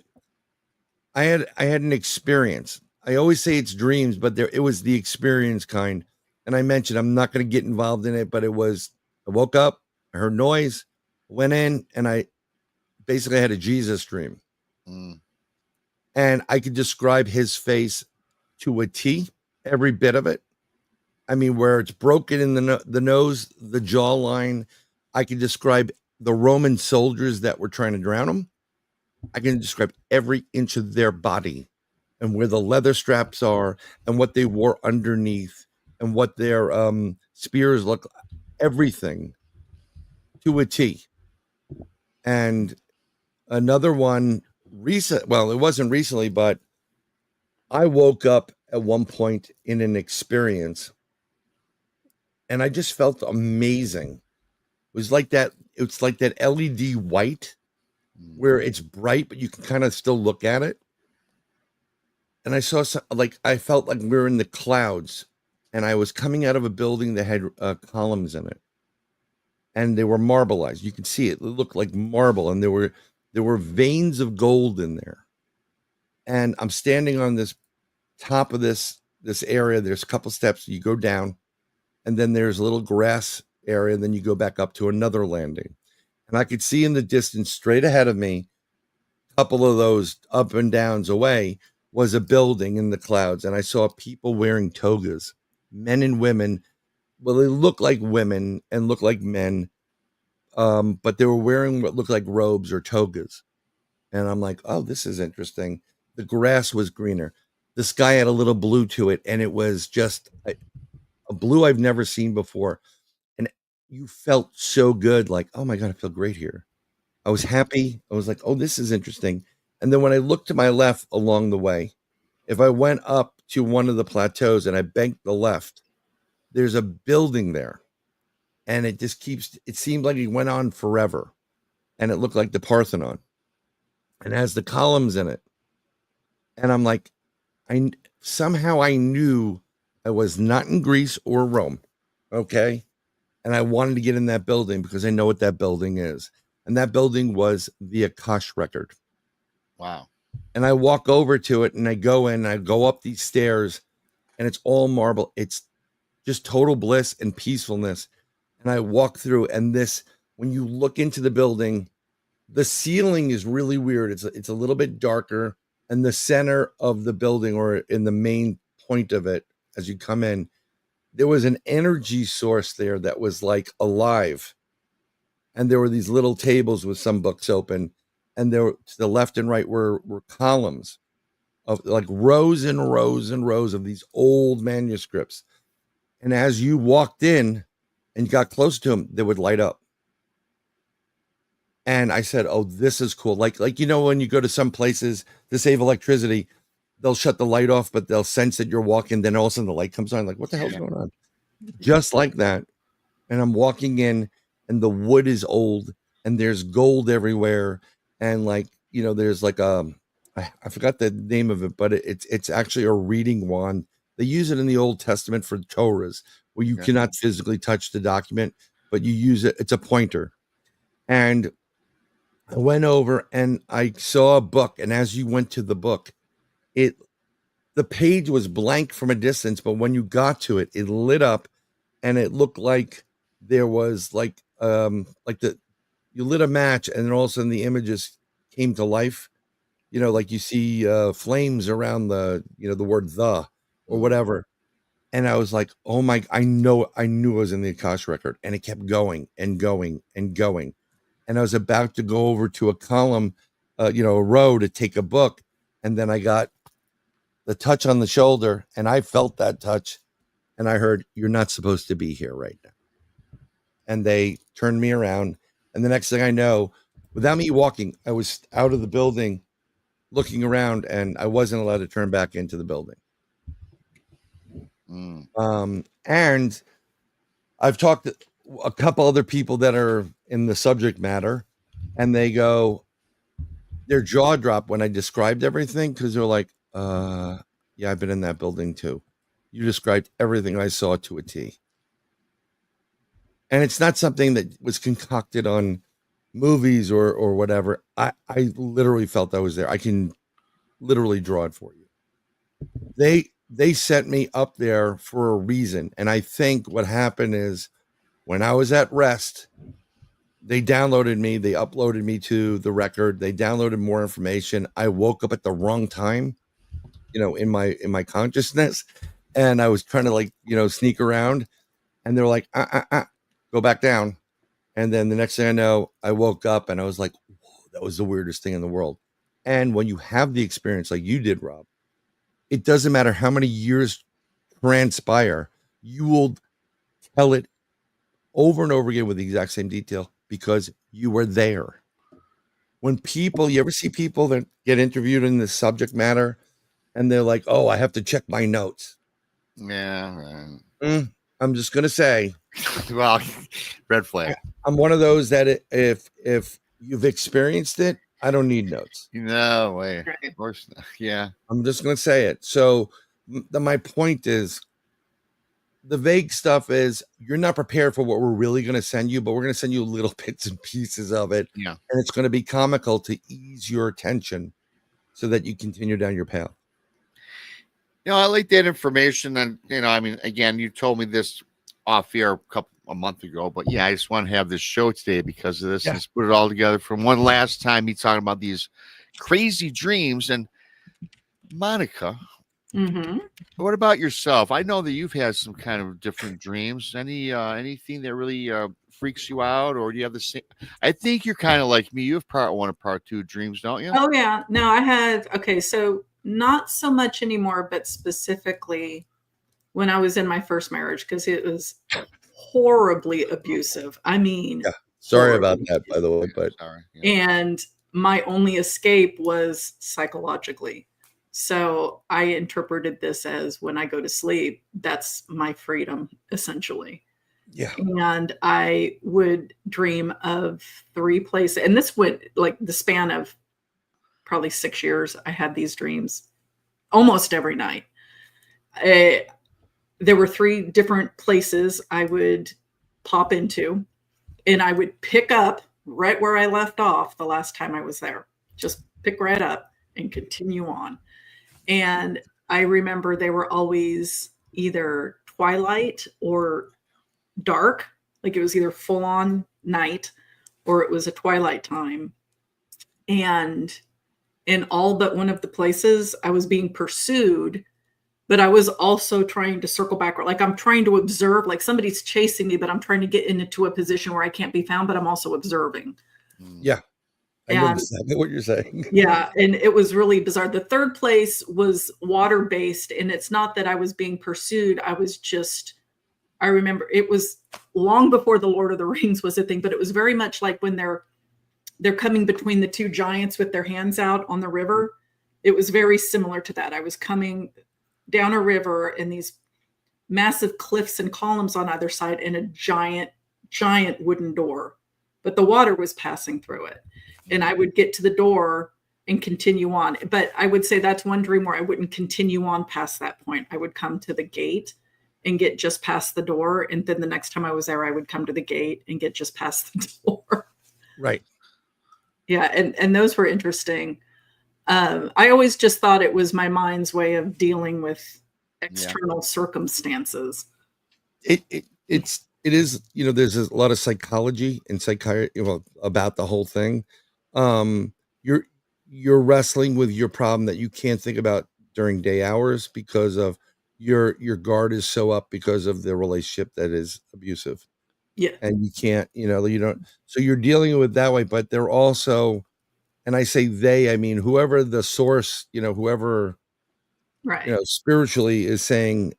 an experience. I always say it's dreams, but it was the experience kind. And I mentioned, I'm not going to get involved in it, but I woke up, I heard noise, went in, and I basically had a Jesus dream. And I could describe his face to a T, every bit of it. I mean, where it's broken in the nose, the jawline. I could describe the Roman soldiers that were trying to drown him. I can describe every inch of their body and where the leather straps are and what they wore underneath and what their spears look, everything to a T. And another one it wasn't recently, but I woke up at one point in an experience and I just felt amazing. It was like that. It's like that LED white where it's bright, but you can kind of still look at it. And I saw I felt like we were in the clouds, and I was coming out of a building that had columns in it, and they were marbleized. You could see it. It looked like marble, and there were veins of gold in there. And I'm standing on this top of this area. There's a couple steps. You go down, and then there's a little grass area, and then you go back up to another landing. And I could see in the distance straight ahead of me, a couple of those up and downs away, was a building in the clouds. And I saw people wearing togas, men and women. Well, they look like women and look like men, but they were wearing what looked like robes or togas. And I'm like, oh, this is interesting. The grass was greener. The sky had a little blue to it, and it was just a blue I've never seen before. And you felt so good, like, oh my God, I feel great here. I was happy. I was like, oh, this is interesting. And then when I looked to my left along the way, if I went up to one of the plateaus and I banked the left, there's a building there. And it seemed like it went on forever. And it looked like the Parthenon. And it has the columns in it. And I'm like, somehow I knew I was not in Greece or Rome. Okay. And I wanted to get in that building because I know what that building is. And that building was the Akash record. Wow. And I walk over to it and I go in and I go up these stairs and it's all marble. It's just total bliss and peacefulness. And I walk through, and when you look into the building, the ceiling is really weird. It's a little bit darker, and the center of the building, or in the main point of it, as you come in, there was an energy source there that was like alive. And there were these little tables with some books open, and there to the left and right were columns of like rows and rows and rows of these old manuscripts. And as you walked in and you got close to them, they would light up. And I said, oh, this is cool. Like, when you go to some places to save electricity, they'll shut the light off, but they'll sense that you're walking. Then all of a sudden the light comes on. Like, what the hell's going on? Just like that. And I'm walking in, and the wood is old, and there's gold everywhere. And there's like I forgot the name of it, but it's actually a reading wand. They use it in the Old Testament for Torahs, where you cannot physically touch the document, but you use it. It's a pointer. And I went over and I saw a book. And as you went to the book, the page was blank from a distance, but when you got to it, it lit up, and it looked like there was you lit a match, and then all of a sudden the images came to life. Like you see flames around the word "the," or whatever. And I was like, oh my, I knew it was in the Akash record, and it kept going and going and going. And I was about to go over to a column, a row to take a book. And then I got the touch on the shoulder, and I felt that touch, and I heard, you're not supposed to be here right now. And they turned me around. And the next thing I know, without me walking, I was out of the building looking around, and I wasn't allowed to turn back into the building. And I've talked to a couple other people that are in the subject matter, and they go, their jaw dropped when I described everything, because they're like, yeah, I've been in that building too. You described everything I saw to a T. And it's not something that was concocted on movies or whatever. I literally felt I was there. I can literally draw it for you. They sent me up there for a reason. And I think what happened is, when I was at rest, they downloaded me, they uploaded me to the record, they downloaded more information. I woke up at the wrong time, in my consciousness, and I was trying to sneak around, and they're like, go back down. And then the next thing I know, I woke up and I was like, whoa, that was the weirdest thing in the world. And when you have the experience like you did, Rob, it doesn't matter how many years transpire, you will tell it over and over again with the exact same detail, because you were there. When you ever see people that get interviewed in the subject matter and they're like, oh, I have to check my notes. Yeah. I'm just going to say, well, red flag. I'm one of those that if you've experienced it, I don't need notes. No way. Of course not. Yeah. I'm just going to say it. So my point is, the vague stuff is, you're not prepared for what we're really going to send you, but we're going to send you little bits and pieces of it. Yeah. And it's going to be comical to ease your attention so that you continue down your path. I like that information. And, again, you told me this off air a month ago, but yeah, I just want to have this show today because of this. Yeah. Let's put it all together from one last time. Me talking about these crazy dreams. And Monica, what about yourself? I know that you've had some kind of different dreams. Anything that really freaks you out, or do you have the same? I think you're kind of like me. You have part 1 and part 2 dreams, don't you? Oh yeah. No, I had. Okay, so not so much anymore, but specifically when I was in my first marriage, because it was horribly abusive. I mean, yeah. Sorry about that, by the way, but sorry. Yeah. And my only escape was psychologically. So I interpreted this as, when I go to sleep, that's my freedom, essentially. Yeah. And I would dream of 3 places. And this went like the span of probably 6 years. I had these dreams almost every night. There were 3 different places I would pop into, and I would pick up right where I left off the last time I was there. Just pick right up and continue on. And I remember they were always either twilight or dark. Like it was either full on night or it was a twilight time. And in all but one of the places, I was being pursued, but I was also trying to circle backward. Like I'm trying to observe, like somebody's chasing me, but I'm trying to get into a position where I can't be found, but I'm also observing. Yeah. I understand what you're saying. Yeah. And it was really bizarre. The 3rd place was water-based, and it's not that I was being pursued. I remember it was long before the Lord of the Rings was a thing, but it was very much like when they're coming between the 2 giants with their hands out on the river. It was very similar to that. I was coming down a river and these massive cliffs and columns on either side and a giant wooden door, but the water was passing through it. And I would get to the door and continue on. But I would say that's one dream where I wouldn't continue on past that point. I would come to the gate and get just past the door. And then the next time I was there, I would come to the gate and get just past the door. Right. Yeah. And those were interesting. I always just thought it was my mind's way of dealing with external circumstances. It is, there's a lot of psychology and psychiatry about the whole thing. You're wrestling with your problem that you can't think about during day hours because of your guard is so up because of the relationship that is abusive. Yeah. And you can't, you don't. So you're dealing with that way, but they're also, and I say they, I mean, whoever the source, whoever, Right. spiritually is saying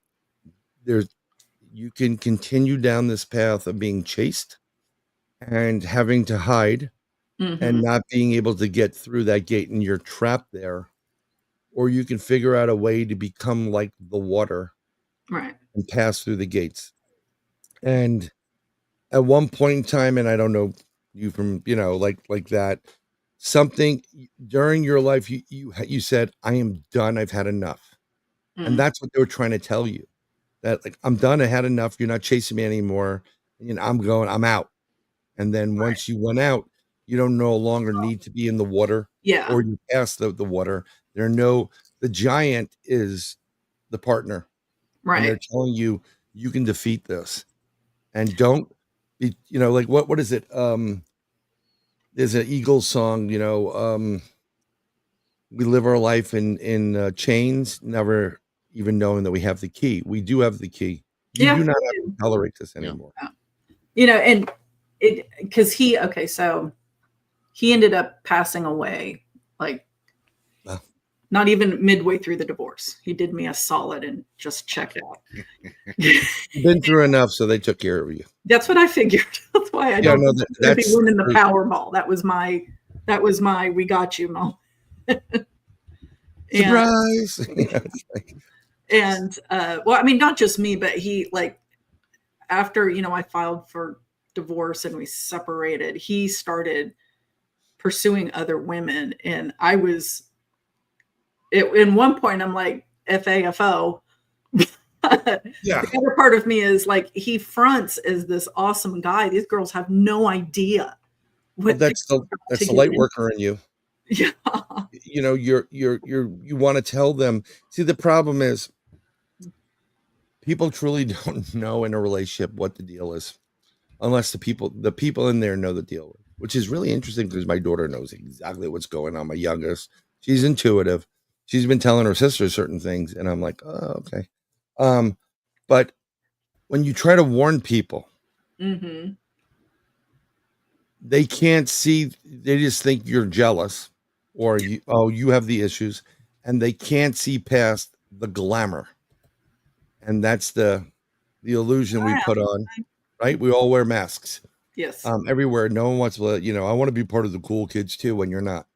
you can continue down this path of being chased and having to hide and not being able to get through that gate, and you're trapped there, or you can figure out a way to become like the water, right, and pass through the gates. And at one point in time, and I don't know you from, like that, something during your life, you said, I am done. I've had enough. And that's what they were trying to tell you, that like, I'm done. I had enough. You're not chasing me anymore. I'm out. And then once you went out, you don't no longer need to be in the water, yeah, or you pass the water. The giant is the partner. And they're right. telling you, you can defeat this. And don't be, like what is it? There's an Eagles song, we live our life in chains, never even knowing that we have the key. We do have the key. You Yeah. do not have to tolerate this anymore. And so he ended up passing away, like not even midway through the divorce. He did me a solid and just checked out. You've been through enough, so they took care of you. That's what I figured. That's why I don't be winning the Powerball. That was my we got you moment. Surprise. And well, I mean, not just me, but he, like, after I filed for divorce and we separated, he started pursuing other women, and I was in one point I'm like, FAFO. Yeah. The other part of me is like, he fronts as this awesome guy. These girls have no idea what that's the light worker in you. Yeah. You want to tell them. See, the problem is people truly don't know in a relationship what the deal is, unless the people in there know the deal, which is really interesting because my daughter knows exactly what's going on. My youngest, she's intuitive. She's been telling her sister certain things, and I'm like, oh, okay. But when you try to warn people, they can't see. They just think you're jealous, or you have the issues, and they can't see past the glamour. And that's the illusion we put on, right? We all wear masks. Yes. Everywhere. No one wants to, I want to be part of the cool kids too, when you're not.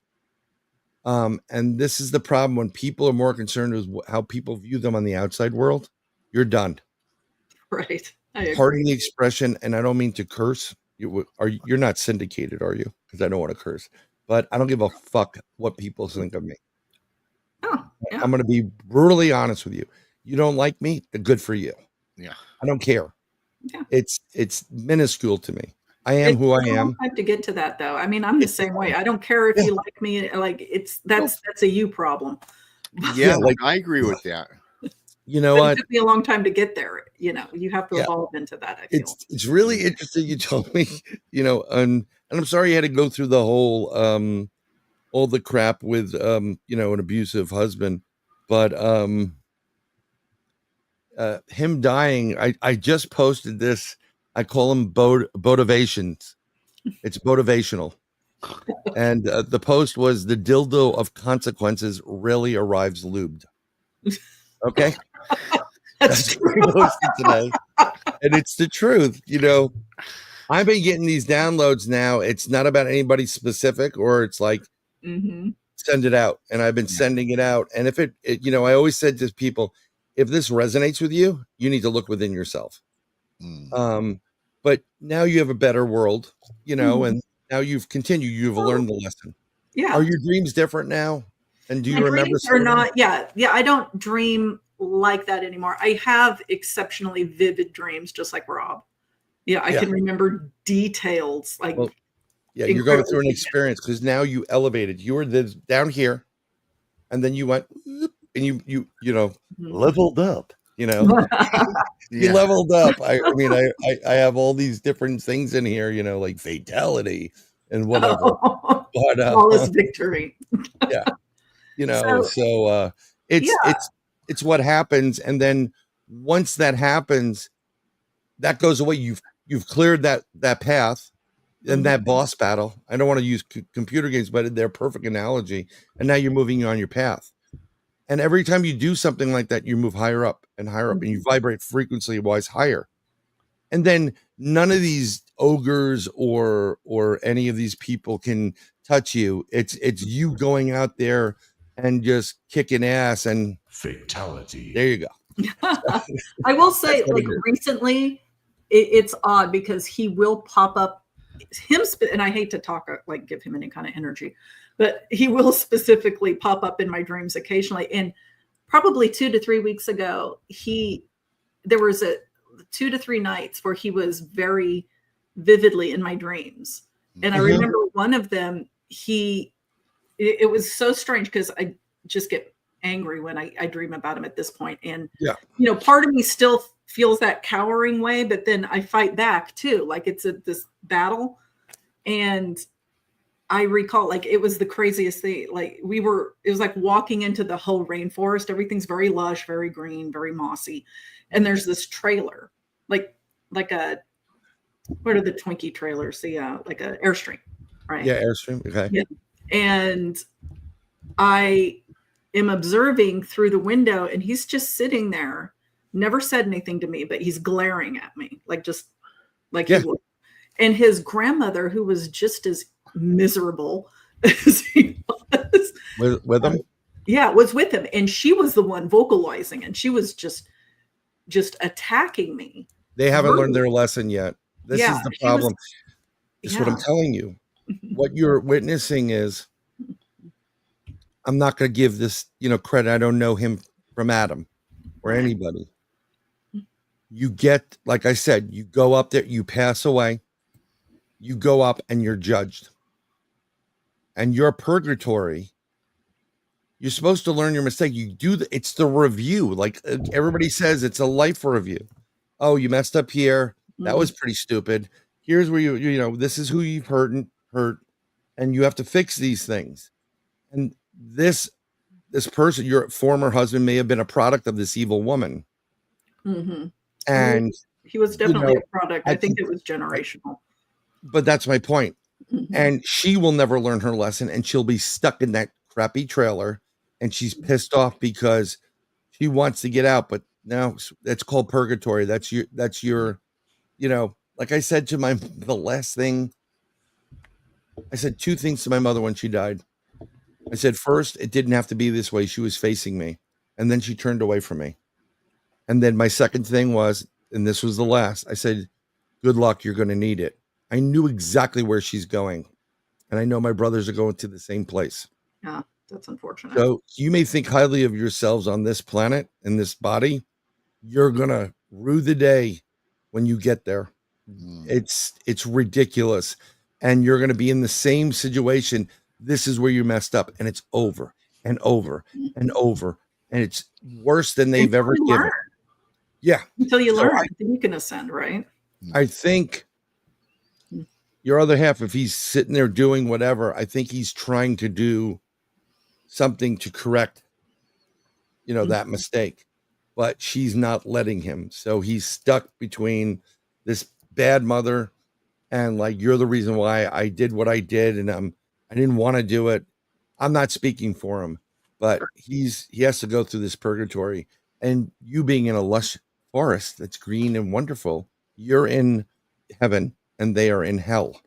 And this is the problem. When people are more concerned with how people view them on the outside world, you're done. Right. Pardon the expression, and I don't mean to curse. You're not syndicated, are you? Because I don't want to curse, but I don't give a fuck what people think of me. Oh, yeah. I'm going to be brutally honest with you. You don't like me? Good for you. Yeah. I don't care. Yeah. It's minuscule to me. I am who I am. I have to get to that, though. I mean, I'm the same way. I don't care if you like me. Like, that's a you problem. Yeah, like I agree with that. You know what? It took me a long time to get there. You have to evolve into that. I feel it's really interesting. You told me, and I'm sorry you had to go through the whole all the crap with an abusive husband, but him dying. I just posted this. I call him motivations. It's motivational. And the post was, the dildo of consequences rarely arrives lubed. Okay. That's what I posted today. And it's the truth. I've been getting these downloads now. It's not about anybody specific, or it's like, send it out. And I've been sending it out. And if it I always said to people, if this resonates with you, you need to look within yourself. But now you have a better world, and now you've learned the lesson. Yeah. Are your dreams different now? And do you remember? Or not? Yeah. I don't dream like that anymore. I have exceptionally vivid dreams, just like Rob. Yeah. I can remember details. Like, you're going through an experience, because now you elevated. You were down here, and then you went, and you leveled up. You leveled up. I mean, I have all these different things in here, like fatality and whatever. But flawless victory. Yeah. So it's it's what happens. And then once that happens, that goes away. You've cleared that path and that boss battle. I don't want to use computer games, but they're a perfect analogy. And now you're moving on your path. And every time you do something like that, you move higher up and higher up, and you vibrate frequency wise higher. And then none of these ogres or any of these people can touch you. It's you going out there and just kicking ass and fatality. There you go. I will say, like recently, it's odd because he will pop up. And I hate to talk like give him any kind of energy, but he will specifically pop up in my dreams occasionally. And probably 2 to 3 weeks ago, there was 2 to 3 nights where he was very vividly in my dreams. And I remember one of them, it was so strange because I just get angry when I dream about him at this point. And, part of me still feels that cowering way, but then I fight back too. Like it's this battle. And I recall, like, it was the craziest thing. Like it was like walking into the whole rainforest. Everything's very lush, very green, very mossy. And there's this trailer, like what are the Twinkie trailers? Like a Airstream, right? Yeah, Airstream. Okay. Yeah. And I am observing through the window, and he's just sitting there, never said anything to me, but he's glaring at me, he would. And his grandmother, who was just as miserable as he was, with him, was with him, and she was the one vocalizing, and she was just attacking me. They haven't learned their lesson yet. This is the problem. This is what I'm telling you. What you're witnessing is, I'm not going to give this, credit. I don't know him from Adam or anybody. You get, like I said, you go up there, you pass away, you go up and you're judged. And your purgatory, you're supposed to learn your mistake. You do it's the review. Like everybody says, it's a life review. Oh, you messed up here. That was pretty stupid. Here's where this is who you've hurt, and you have to fix these things. And this person, your former husband, may have been a product of this evil woman. And he was definitely a product. I think it was generational. But that's my point. And she will never learn her lesson, and she'll be stuck in that crappy trailer, and she's pissed off because she wants to get out. But now that's called purgatory. That's your, like I said to the last thing, I said 2 things to my mother when she died. I said, first, it didn't have to be this way. She was facing me. And then she turned away from me. And then my second thing was, and this was the last, I said, good luck. You're going to need it. I knew exactly where she's going. And I know my brothers are going to the same place. Yeah, that's unfortunate. So you may think highly of yourselves on this planet, in this body. You're going to rue the day when you get there. It's ridiculous. And you're going to be in the same situation. This is where you messed up, and it's over and over and over. And it's worse than they've ever given. Yeah. Until you learn, then you can ascend, right? I think your other half, if he's sitting there doing whatever, I think he's trying to do something to correct, that mistake, but she's not letting him. So he's stuck between this bad mother and like, you're the reason why I did what I did. And I didn't want to do it. I'm not speaking for him, but he has to go through this purgatory. And you being in a lush forest that's green and wonderful, you're in heaven and they are in hell.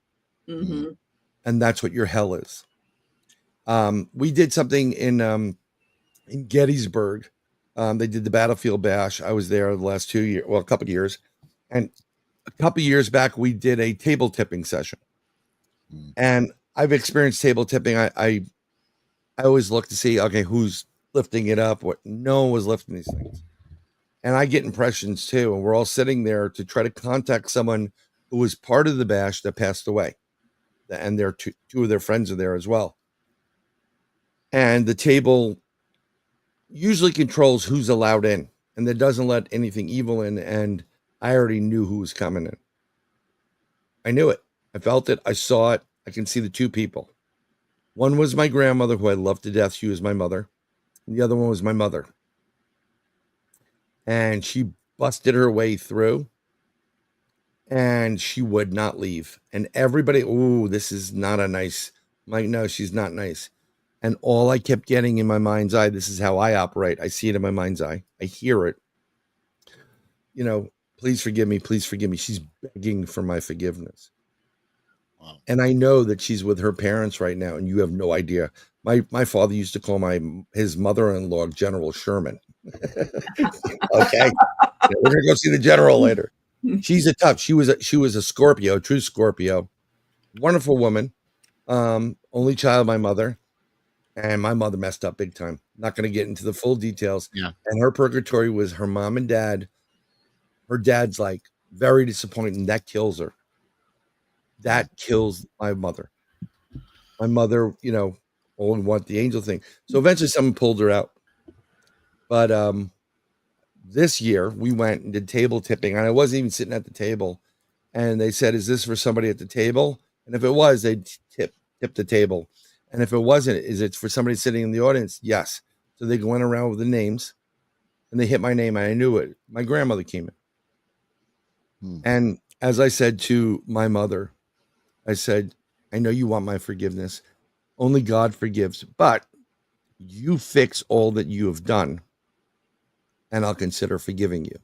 And that's what your hell is. We did something in Gettysburg. They did the battlefield bash. I was there the last 2 years, a couple of years. And a couple of years back, we did a table tipping session. And I've experienced table tipping. I always look to see, okay, who's lifting it up. No one was lifting these things. And I get impressions too. And we're all sitting there to try to contact someone who was part of the bash that passed away. And their two of their friends are there as well. And the table usually controls who's allowed in, and that doesn't let anything evil in. And I already knew who was coming in. I knew it. I felt it. I saw it. I can see the 2 people. One was my grandmother, who I loved to death. She was my mother. And the other one was my mother. and she busted her way through, and she would not leave. And everybody, oh, this is not a nice. Mike, no, she's not nice. And all I kept getting in my mind's eye, this is how I operate. I see it in my mind's eye. I hear it. Please forgive me. Please forgive me. She's begging for my forgiveness. Wow. And I know that she's with her parents right now, and you have no idea. My father used to call his mother-in-law General Sherman. Okay. We're gonna go see the general later. She's she was a Scorpio, true Scorpio, wonderful woman. Only child of my mother, and my mother messed up big time. Not going to get into the full details. Yeah. And her purgatory was her mom and dad. Her dad's like very disappointing. That kills her. That kills my mother. My mother, only want the angel thing. So eventually someone pulled her out. But this year we went and did table tipping, and I wasn't even sitting at the table. And they said, "Is this for somebody at the table?" And if it was, they'd tip the table. And if it wasn't, is it for somebody sitting in the audience? Yes. So they went around with the names, and they hit my name, and I knew it. My grandmother came in. And as I said to my mother, I said, "I know you want my forgiveness. Only God forgives, but you fix all that you have done, and I'll consider forgiving you.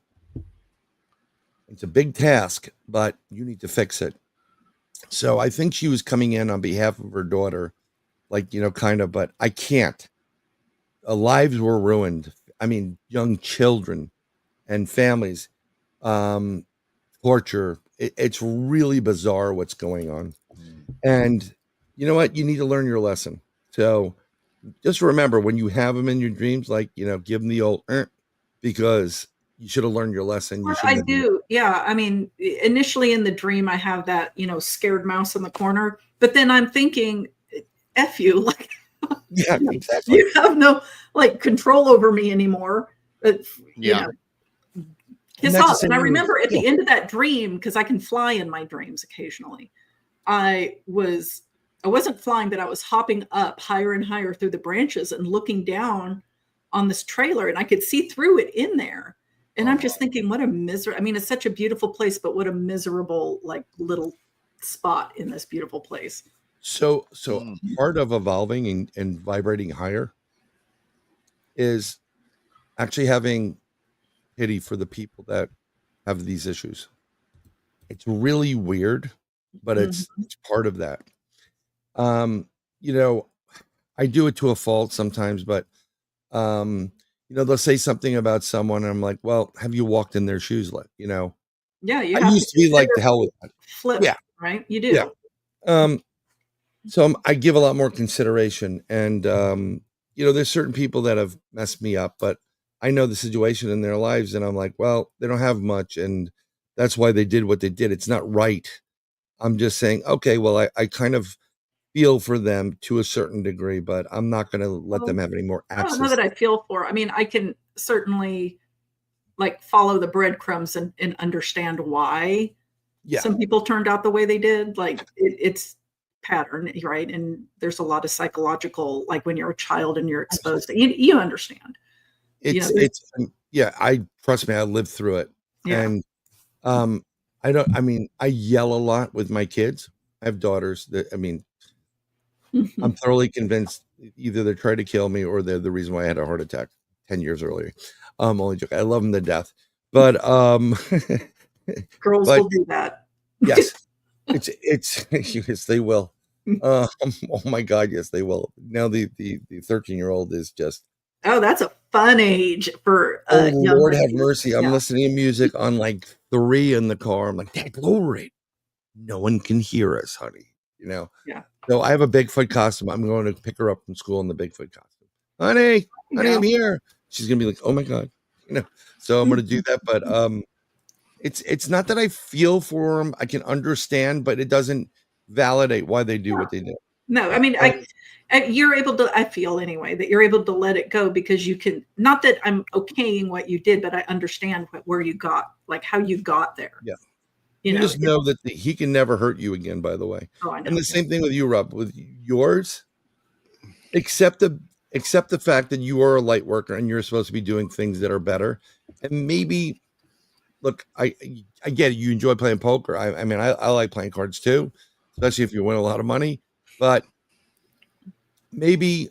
It's a big task, but you need to fix it." So I think she was coming in on behalf of her daughter, kind of, but I can't. Lives were ruined. I mean, young children and families, torture. It's really bizarre what's going on. And you know what? You need to learn your lesson. So just remember, when you have them in your dreams, give them the old, because you should have learned your lesson. I do. Yeah. I mean, initially in the dream, I have that, scared mouse in the corner, but then I'm thinking, F you, yeah, exactly. You have no control over me anymore. Kiss off. And I remember at the end of that dream, because I can fly in my dreams occasionally, I wasn't flying, but I was hopping up higher and higher through the branches and looking down on this trailer, and I could see through it in there. And I'm just thinking, what a miserable, I mean, it's such a beautiful place, but what a miserable, little spot in this beautiful place. So part of evolving and vibrating higher is actually having pity for the people that have these issues. It's really weird, but it's part of that. I do it to a fault sometimes, but they'll say something about someone, and I'm like, well, have you walked in their shoes? Yeah, I used to be like, the hell with that. Flip, yeah, right? You do. Yeah. So I give a lot more consideration, and there's certain people that have messed me up, but I know the situation in their lives, and I'm like, well, they don't have much, and that's why they did what they did. It's not right. I'm just saying, okay, well, I kind of feel for them to a certain degree, but I'm not going to let them have any more access. I don't know that I feel for. I mean, I can certainly follow the breadcrumbs and understand why some people turned out the way they did. It's pattern, right? And there's a lot of psychological, when you're a child and you're exposed, you understand. I trust me, I lived through it. Yeah. And I yell a lot with my kids. I have daughters I'm thoroughly convinced either they're trying to kill me or they're the reason why I had a heart attack 10 years earlier. Only joke. I love them to death, but girls will do that. Yes, it's yes, they will. Oh my God, yes, they will. Now the 13-year-old is just. Oh, that's a fun age for. Lord have mercy! I'm listening to music on 3 in the car. I'm like, Dad, lower it. No one can hear us, honey. Yeah. So I have a Bigfoot costume. I'm going to pick her up from school in the Bigfoot costume. Honey, I'm here. She's gonna be like, oh my God, So I'm gonna do that. But it's not that I feel for them. I can understand, but it doesn't validate why they do what they do. No, I mean, you're able to. I feel anyway that you're able to let it go because you can. Not that I'm okaying what you did, but I understand where you got, how you got there. Yeah. You just know that he can never hurt you again, by the way. Oh, I know. And the same thing with you, Rob. With yours, accept the fact that you are a light worker and you're supposed to be doing things that are better. And maybe, look, I get it. You enjoy playing poker. I mean, I like playing cards too, especially if you win a lot of money. But maybe,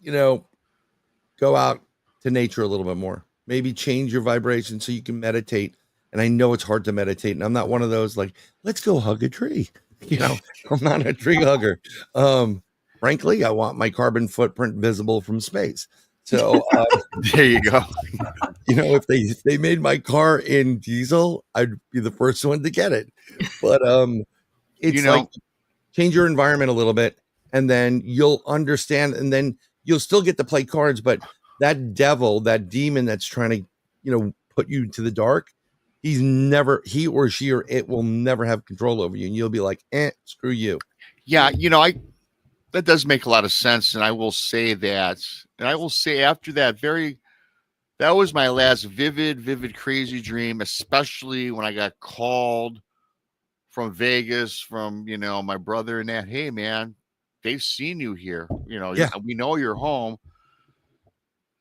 go out to nature a little bit more. Maybe change your vibration so you can meditate. And I know it's hard to meditate. And I'm not one of those like, let's go hug a tree. I'm not a tree hugger. Frankly, I want my carbon footprint visible from space. So there you go. If they made my car in diesel, I'd be the first one to get it. But it's like change your environment a little bit, and then you'll understand, and then you'll still get to play cards. But that devil, that demon that's trying to, put you to the dark, he or she or it will never have control over you, and you'll be like, screw you. Yeah, that does make a lot of sense, and I will say that, and I will say after that that was my last vivid, crazy dream, especially when I got called from Vegas from, my brother and that, hey man, they've seen you here. Yeah. We know you're home.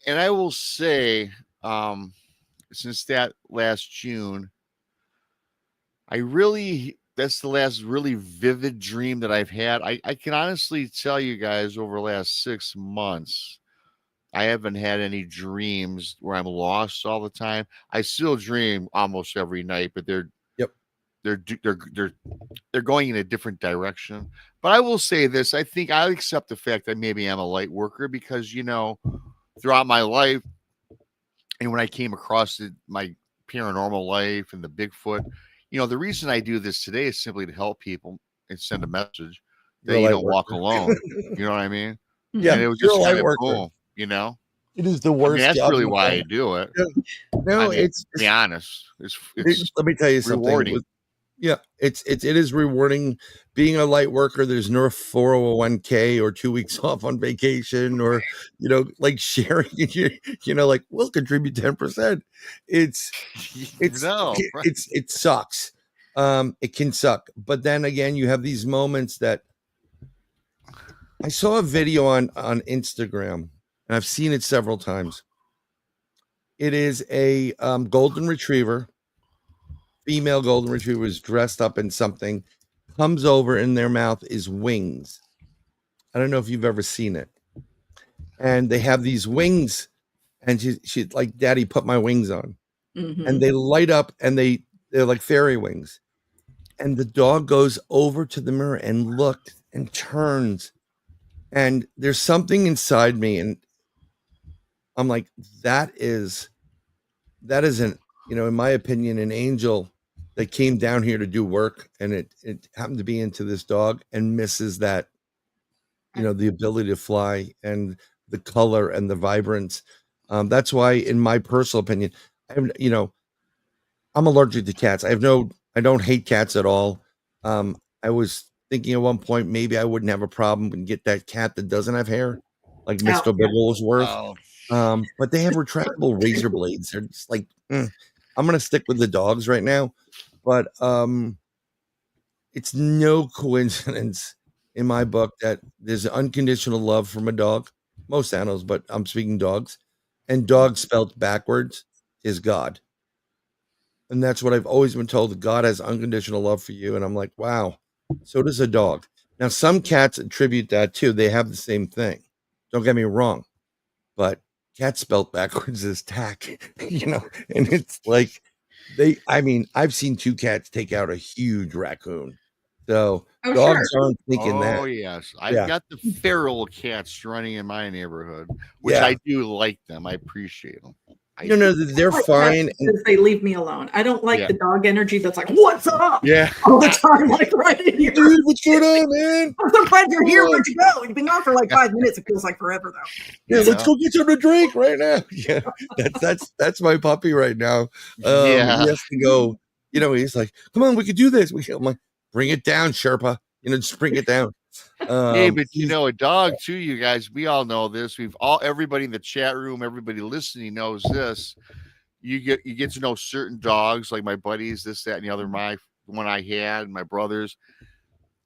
And I will say, since that last June, that's the last really vivid dream that I've had. I can honestly tell you guys over the last 6 months, I haven't had any dreams where I'm lost all the time. I still dream almost every night, but they're going in a different direction. But I will say this: I think I accept the fact that maybe I'm a light worker because throughout my life, and when I came across my paranormal life and the Bigfoot, the reason I do this today is simply to help people and send a message that you don't walk alone. You know what I mean? Yeah, and it was just kind of cool. It is the worst. That's really why I do it. No, it's to be honest. It's let me tell you rewarding. Something. Yeah, it is rewarding being a light worker. There's no 401k or 2 weeks off on vacation, or like sharing. Like we'll contribute 10%. It sucks. It can suck, but then again, you have these moments that I saw a video on Instagram. And I've seen it several times. It is a golden retriever, female golden retriever is dressed up in something, comes over, in their mouth is wings. I don't know if you've ever seen it. And they have these wings, and she's like, Daddy, put my wings on. Mm-hmm. And they light up, and they're like fairy wings. And the dog goes over to the mirror and looks and turns. And there's something inside me, and I'm like, that is an, in my opinion, an angel that came down here to do work, and it happened to be into this dog and misses that, the ability to fly and the color and the vibrance. That's why, in my personal opinion, I'm allergic to cats. I don't hate cats at all. I was thinking at one point, maybe I wouldn't have a problem and get that cat that doesn't have hair, like Mr. Bigglesworth. But they have retractable razor blades. They're just like, I'm gonna stick with the dogs right now. But it's no coincidence in my book that there's unconditional love from a dog, most animals, but I'm speaking dogs, and dog spelled backwards is God. And that's what I've always been told, that God has unconditional love for you. And I'm like, wow, so does a dog. Now, some cats attribute that too. They have the same thing. Don't get me wrong, but cat spelled backwards is tack, and it's like I've seen 2 cats take out a huge raccoon. So dogs aren't thinking that. Oh yes, I've got the feral cats running in my neighborhood, which I do like them. I appreciate them. They're fine. Because they leave me alone. I don't like the dog energy that's like, what's up? Yeah. All the time, like right in here. Dude, what's going on, man? I'm so glad you're here. Where'd you go? You've been gone for like 5 minutes. It feels like forever though. Yeah, let's go get something to drink right now. Yeah. That's my puppy right now. He has to go, he's like, come on, we could do this. I'm like, bring it down, Sherpa. Just bring it down. Hey, but a dog too, you guys, we all know this. Everybody in the chat room, everybody listening knows this. You get to know certain dogs, like my buddies, this, that, and the other, one I had, my brothers.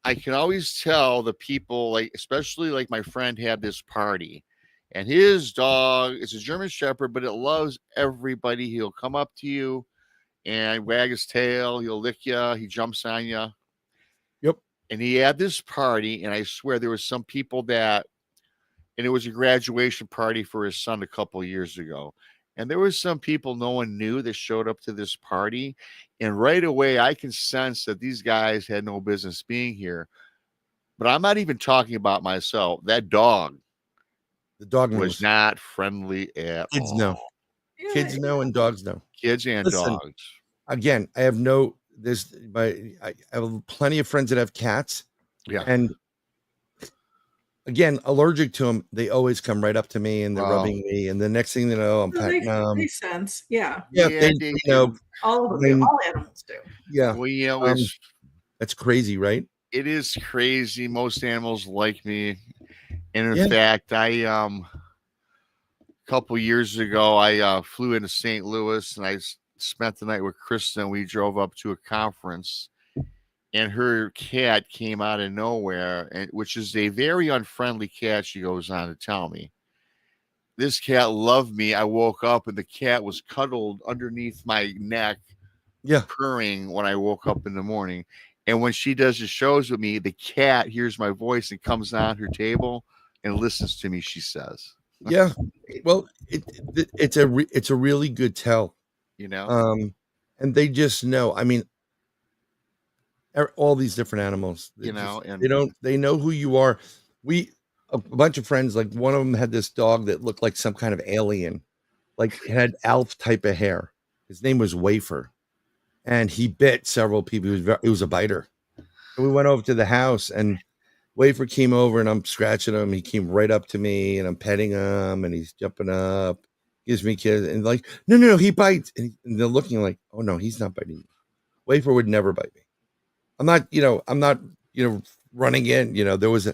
I can always tell the people, like, especially like my friend had this party, And his dog is a German Shepherd, but it loves everybody. He'll come up to you and wag his tail. He'll lick you. He jumps on you. Yep. And he had this party, and I swear there was some people that, and it was a graduation party for his son a couple years ago. And there was some people no one knew that showed up to this party. And right away, I can sense that these guys had no business being here. But I'm not even talking about myself. That dog The dog knows. was not friendly at Kids all. know. Kids know and dogs know. Kids and Listen, dogs. Again, I have I have plenty of friends that have cats. Yeah. And again, allergic to them, they always come right up to me and they're rubbing me. And the next thing they know, I'm petting them. Makes sense. Yeah. Yeah, they you do. know, All of them do. All animals do. yeah, Well, you know, that's crazy, right? it is crazy. Most animals like me. And in Yeah. fact, a couple years ago, I flew into St. Louis and I spent the night with Kristen. We drove up to a conference, and her cat came out of nowhere, and which is a very unfriendly cat. She goes on to tell me, this cat loved me. I woke up and the cat was cuddled underneath my neck, Yeah. purring when I woke up in the morning. And when she does the shows with me, the cat hears my voice and comes on her table and listens to me, she says. Yeah. Well, it's a really good tell. You know? And they just know. I mean, all these different animals, You know, and they know who you are. A bunch of friends, like one of them had this dog that looked like some kind of alien, like it had Alf type of hair. His name was Wafer, and he bit several people. It was a biter. And we went over to the house, and Wafer came over, and I'm scratching him. He came right up to me, and I'm petting him, and he's jumping up, gives me kisses, and like, no, he bites, and they're looking like, oh no, he's not biting me. Wafer would never bite me. I'm not running in. There was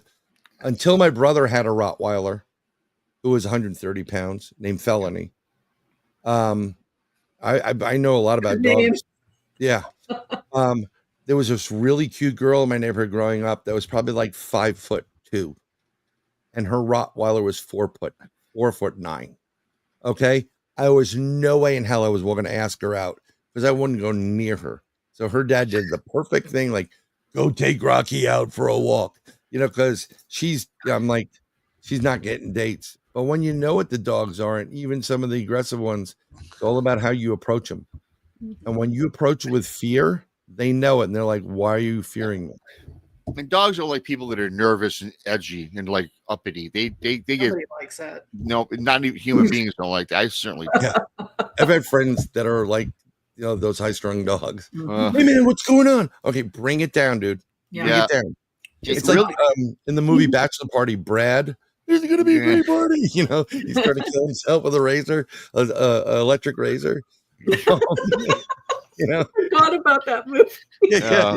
until my brother had a Rottweiler who was 130 pounds named Felony. I know a lot about dogs. Yeah. There was this really cute girl in my neighborhood growing up that was probably like 5'2", and her Rottweiler was 4'9". Okay. I was no way in hell I was going to ask her out because I wouldn't go near her. So her dad did the perfect thing, like go take Rocky out for a walk, because I'm like, she's not getting dates. But when you know what the dogs are, and even some of the aggressive ones, it's all about how you approach them. And when you approach with fear, they know it. And they're like, why are you fearing me? And dogs are like people that are nervous and edgy and like uppity. They get Nobody likes that. no, not even human beings don't like that. I certainly do. Yeah. I've had friends that are like, those high-strung dogs. Uh, Hey man, what's going on? Okay, bring it down, dude. Yeah. Bring it down. It's really, like in the movie Bachelor Party, Brad. There's gonna be a great party. He's trying to kill himself with a razor, electric razor. I forgot about that movie. Yeah.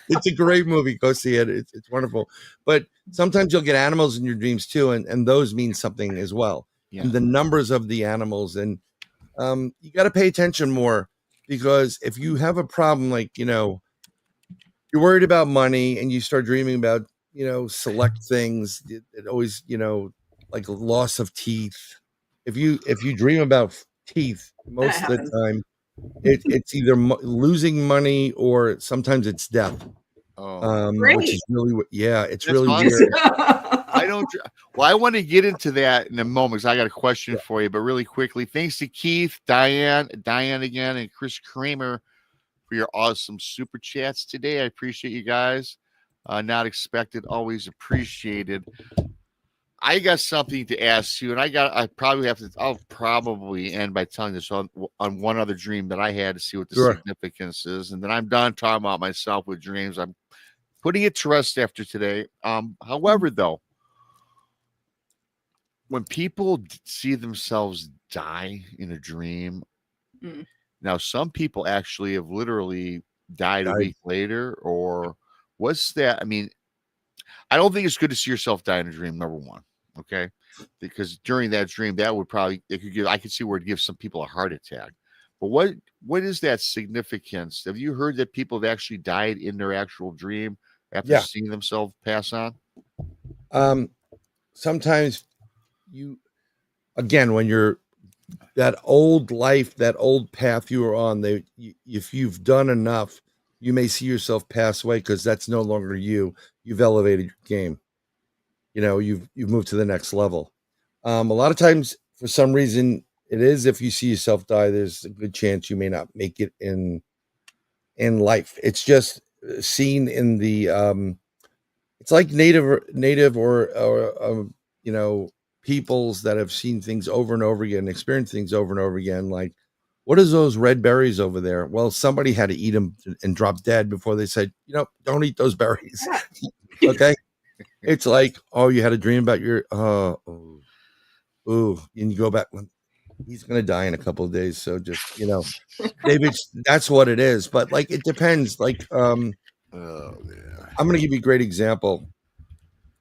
It's a great movie. Go see it. It's wonderful. But sometimes you'll get animals in your dreams too, and those mean something as well. Yeah. And the numbers of the animals, and you got to pay attention more, because if you have a problem, like you're worried about money and you start dreaming about select things, it always like loss of teeth. If you dream about teeth, most of the time it's either losing money or sometimes it's death. Which is really it's That's really awesome. weird. I want to get into that in a moment because I got a question for you, but really quickly, thanks to Keith, Diane again, and Chris Kramer for your awesome super chats today. I appreciate you guys. Not expected, always appreciated. I got something to ask you, and I'll probably end by telling this on one other dream that I had to see what the significance is. And then I'm done talking about myself with dreams. I'm putting it to rest after today. However, though, when people see themselves die in a dream, now some people actually have literally died a week later, or what's that? I mean, I don't think it's good to see yourself die in a dream, number one. Okay. Because during that dream, I could see where it gives some people a heart attack. But what is that significance? Have you heard that people have actually died in their actual dream after seeing themselves pass on? Sometimes again, when you're that old life, that old path you were on, if you've done enough, you may see yourself pass away because that's no longer you. You've elevated your game. You've moved to the next level. A lot of times, for some reason, it is if you see yourself die, there's a good chance you may not make it in life. It's just seen in the it's like native or peoples that have seen things over and over again, experienced things over and over again. Like, what is those red berries over there? Well, somebody had to eat them and drop dead before they said, don't eat those berries. Okay. It's like, oh, you had a dream about your, and you go back. He's going to die in a couple of days. So just, David, that's what it is. But like, it depends. Like, I'm going to give you a great example.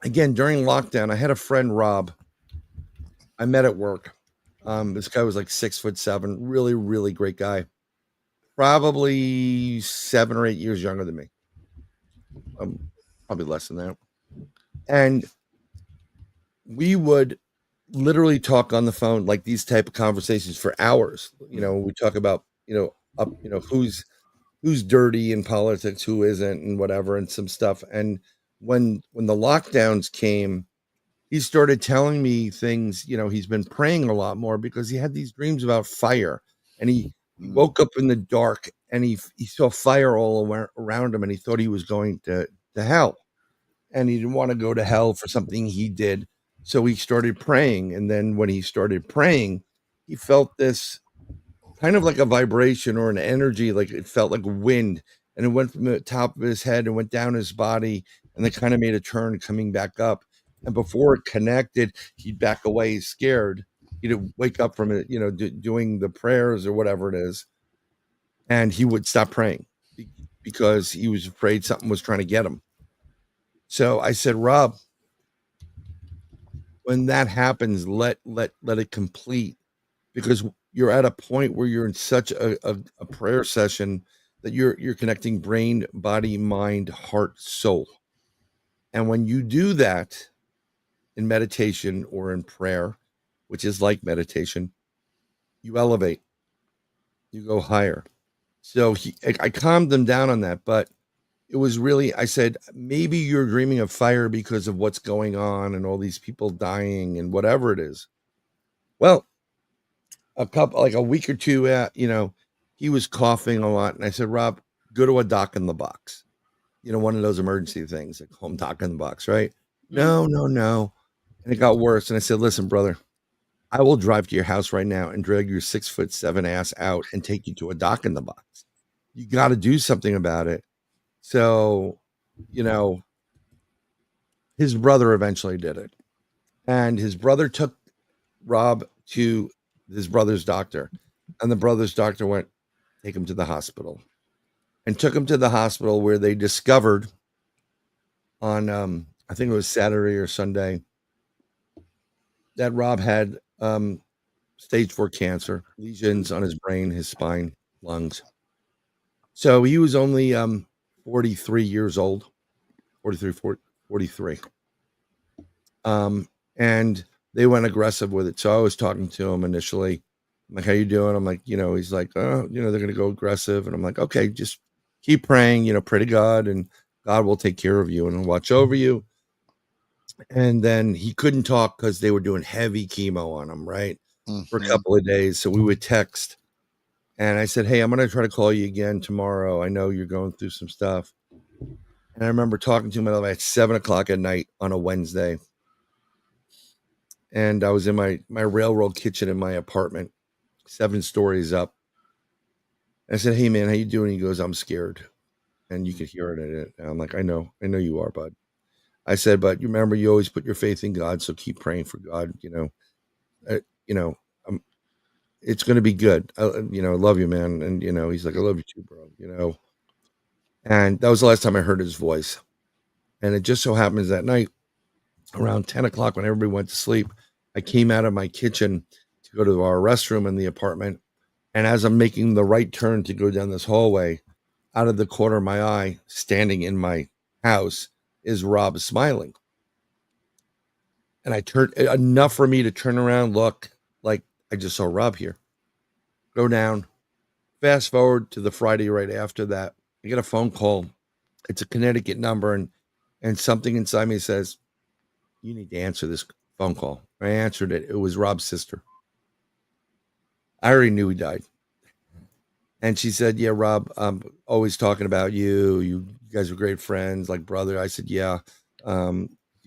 Again, during lockdown, I had a friend, Rob, I met at work. This guy was like 6'7", really, really great guy. Probably 7 or 8 years younger than me. Probably less than that. And we would literally talk on the phone, like these type of conversations for hours. We talk about, who's dirty in politics, who isn't, and whatever, and some stuff. And when the lockdowns came, he started telling me things, he's been praying a lot more because he had these dreams about fire, and he woke up in the dark and he saw fire all around him, and he thought he was going to hell, and he didn't want to go to hell for something he did. So he started praying. And then when he started praying, he felt this kind of like a vibration or an energy, like it felt like wind, and it went from the top of his head and went down his body, and then kind of made a turn coming back up. And before it connected, he'd back away scared. He'd wake up from it, doing the prayers or whatever it is. And he would stop praying because he was afraid something was trying to get him. So I said, Rob, when that happens, let it complete, because you're at a point where you're in such a prayer session that you're connecting brain, body, mind, heart, soul. And when you do that in meditation or in prayer, which is like meditation, you elevate, you go higher. So I calmed them down on that, but it was really, I said, maybe you're dreaming of fire because of what's going on and all these people dying and whatever it is. Well, a week or two, he was coughing a lot. And I said, Rob, go to a doc in the box. One of those emergency things, like home doc in the box, right? No. And it got worse. And I said, listen, brother, I will drive to your house right now and drag your 6'7" ass out and take you to a doc in the box. You got to do something about it. So, his brother eventually did it. And his brother took Rob to his brother's doctor. And the brother's doctor went, take him to the hospital. And took him to the hospital, where they discovered on, I think it was Saturday or Sunday, that Rob had stage 4 cancer, lesions on his brain, his spine, lungs. So he was only 43 years old, 43. And they went aggressive with it. So I was talking to him initially. I'm like, how you doing? I'm like, he's like, oh, they're going to go aggressive. And I'm like, okay, just keep praying, pray to God, and God will take care of you and watch over you. And then he couldn't talk because they were doing heavy chemo on him, right? For a couple of days. So we would text. And I said, hey, I'm going to try to call you again tomorrow. I know you're going through some stuff. And I remember talking to him at 7 o'clock at night on a Wednesday. And I was in my railroad kitchen in my apartment, 7 stories up. I said, hey, man, how you doing? He goes, I'm scared. And you could hear it in it. And I'm like, I know you are, bud. I said, but you remember, you always put your faith in God. So keep praying for God. It's going to be good. I love you, man. And, he's like, I love you too, bro, And that was the last time I heard his voice. And it just so happens that night, around 10 o'clock, when everybody went to sleep, I came out of my kitchen to go to our restroom in the apartment. And as I'm making the right turn to go down this hallway, out of the corner of my eye, standing in my house, is Rob smiling. And I turned enough for me to turn around, look, I just saw Rob here. Go down. Fast forward to the Friday right after that. I get a phone call. It's a Connecticut number, and something inside me says, you need to answer this phone call. I answered it. It was Rob's sister. I already knew he died. And she said, yeah, Rob, I'm always talking about you. You guys were great friends, like brother. I said, yeah. He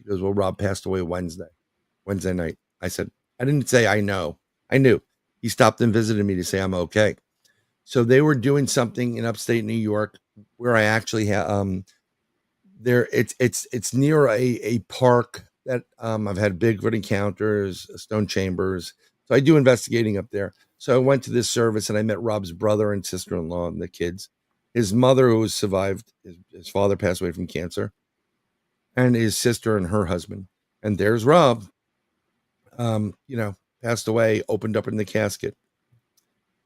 goes, well, Rob passed away Wednesday night. I said, I didn't say I know. I knew. He stopped and visited me to say I'm okay. So they were doing something in upstate New York where I actually have it's near a park that I've had Bigfoot encounters, stone chambers. So I do investigating up there. So I went to this service and I met Rob's brother and sister-in-law and the kids. His mother, who was survived, his father passed away from cancer, and his sister and her husband. And there's Rob, passed away, opened up in the casket.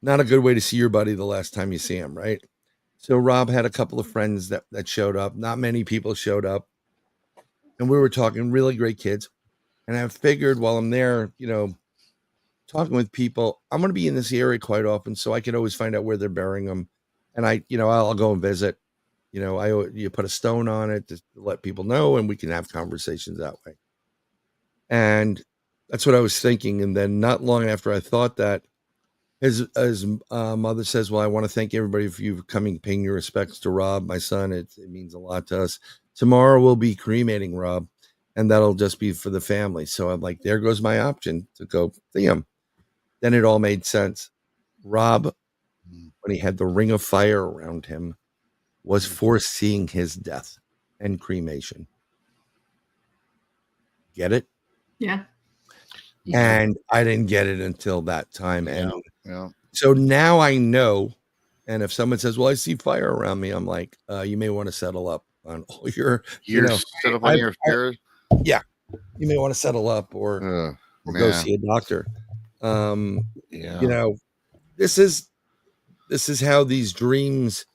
Not a good way to see your buddy the last time you see him, right? So Rob had a couple of friends that showed up. Not many people showed up. And we were talking, really great kids. And I figured while I'm there, talking with people, I'm going to be in this area quite often, so I can always find out where they're burying them. And I'll go and visit. You put a stone on it to let people know, and we can have conversations that way. And that's what I was thinking. And then not long after I thought that, his mother says, well, I want to thank everybody for you coming, paying your respects to Rob, my son. It means a lot to us. Tomorrow we'll be cremating Rob, and that'll just be for the family. So I'm like, there goes my option to go see him. Then it all made sense. Rob, when he had the ring of fire around him, was foreseeing his death and cremation. Get it? Yeah. And I didn't get it until that time. Yeah, And yeah. so now I know. And if someone says, well, I see fire around me, I'm like, you may want to settle up on all your, set up on your fears. Yeah. You may want to settle up or go see a doctor. This is how these dreams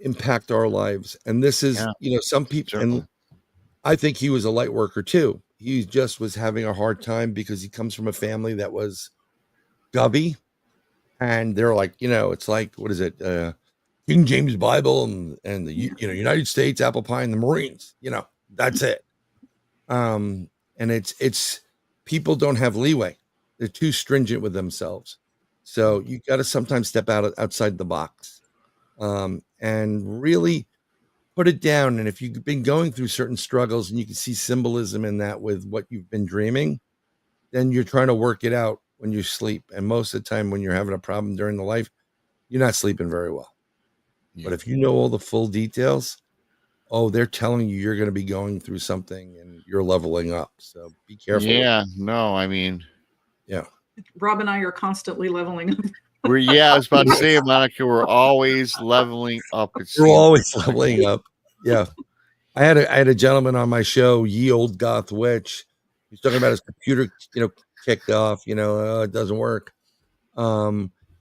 impact our lives. And this is, some people, certainly. and I think he was a light worker too. He just was having a hard time because he comes from a family that was gubby, and they're like, it's like, what is it? King James Bible and the, United States apple pie and the Marines, that's it. And it's people don't have leeway. They're too stringent with themselves. So you got to sometimes step outside the box, and really put it down. And if you've been going through certain struggles and you can see symbolism in that with what you've been dreaming, then you're trying to work it out when you sleep. And most of the time when you're having a problem during the life, you're not sleeping very well. Yeah. But if you know all the full details, they're telling you you're going to be going through something and you're leveling up. So be careful. Yeah, no, I mean, yeah. Rob and I are constantly leveling up. I was about to say, Monica, we're always leveling up. We're always leveling up. Yeah. I had a gentleman on my show, Ye Old Goth Witch. He's talking about his computer, kicked off, it doesn't work.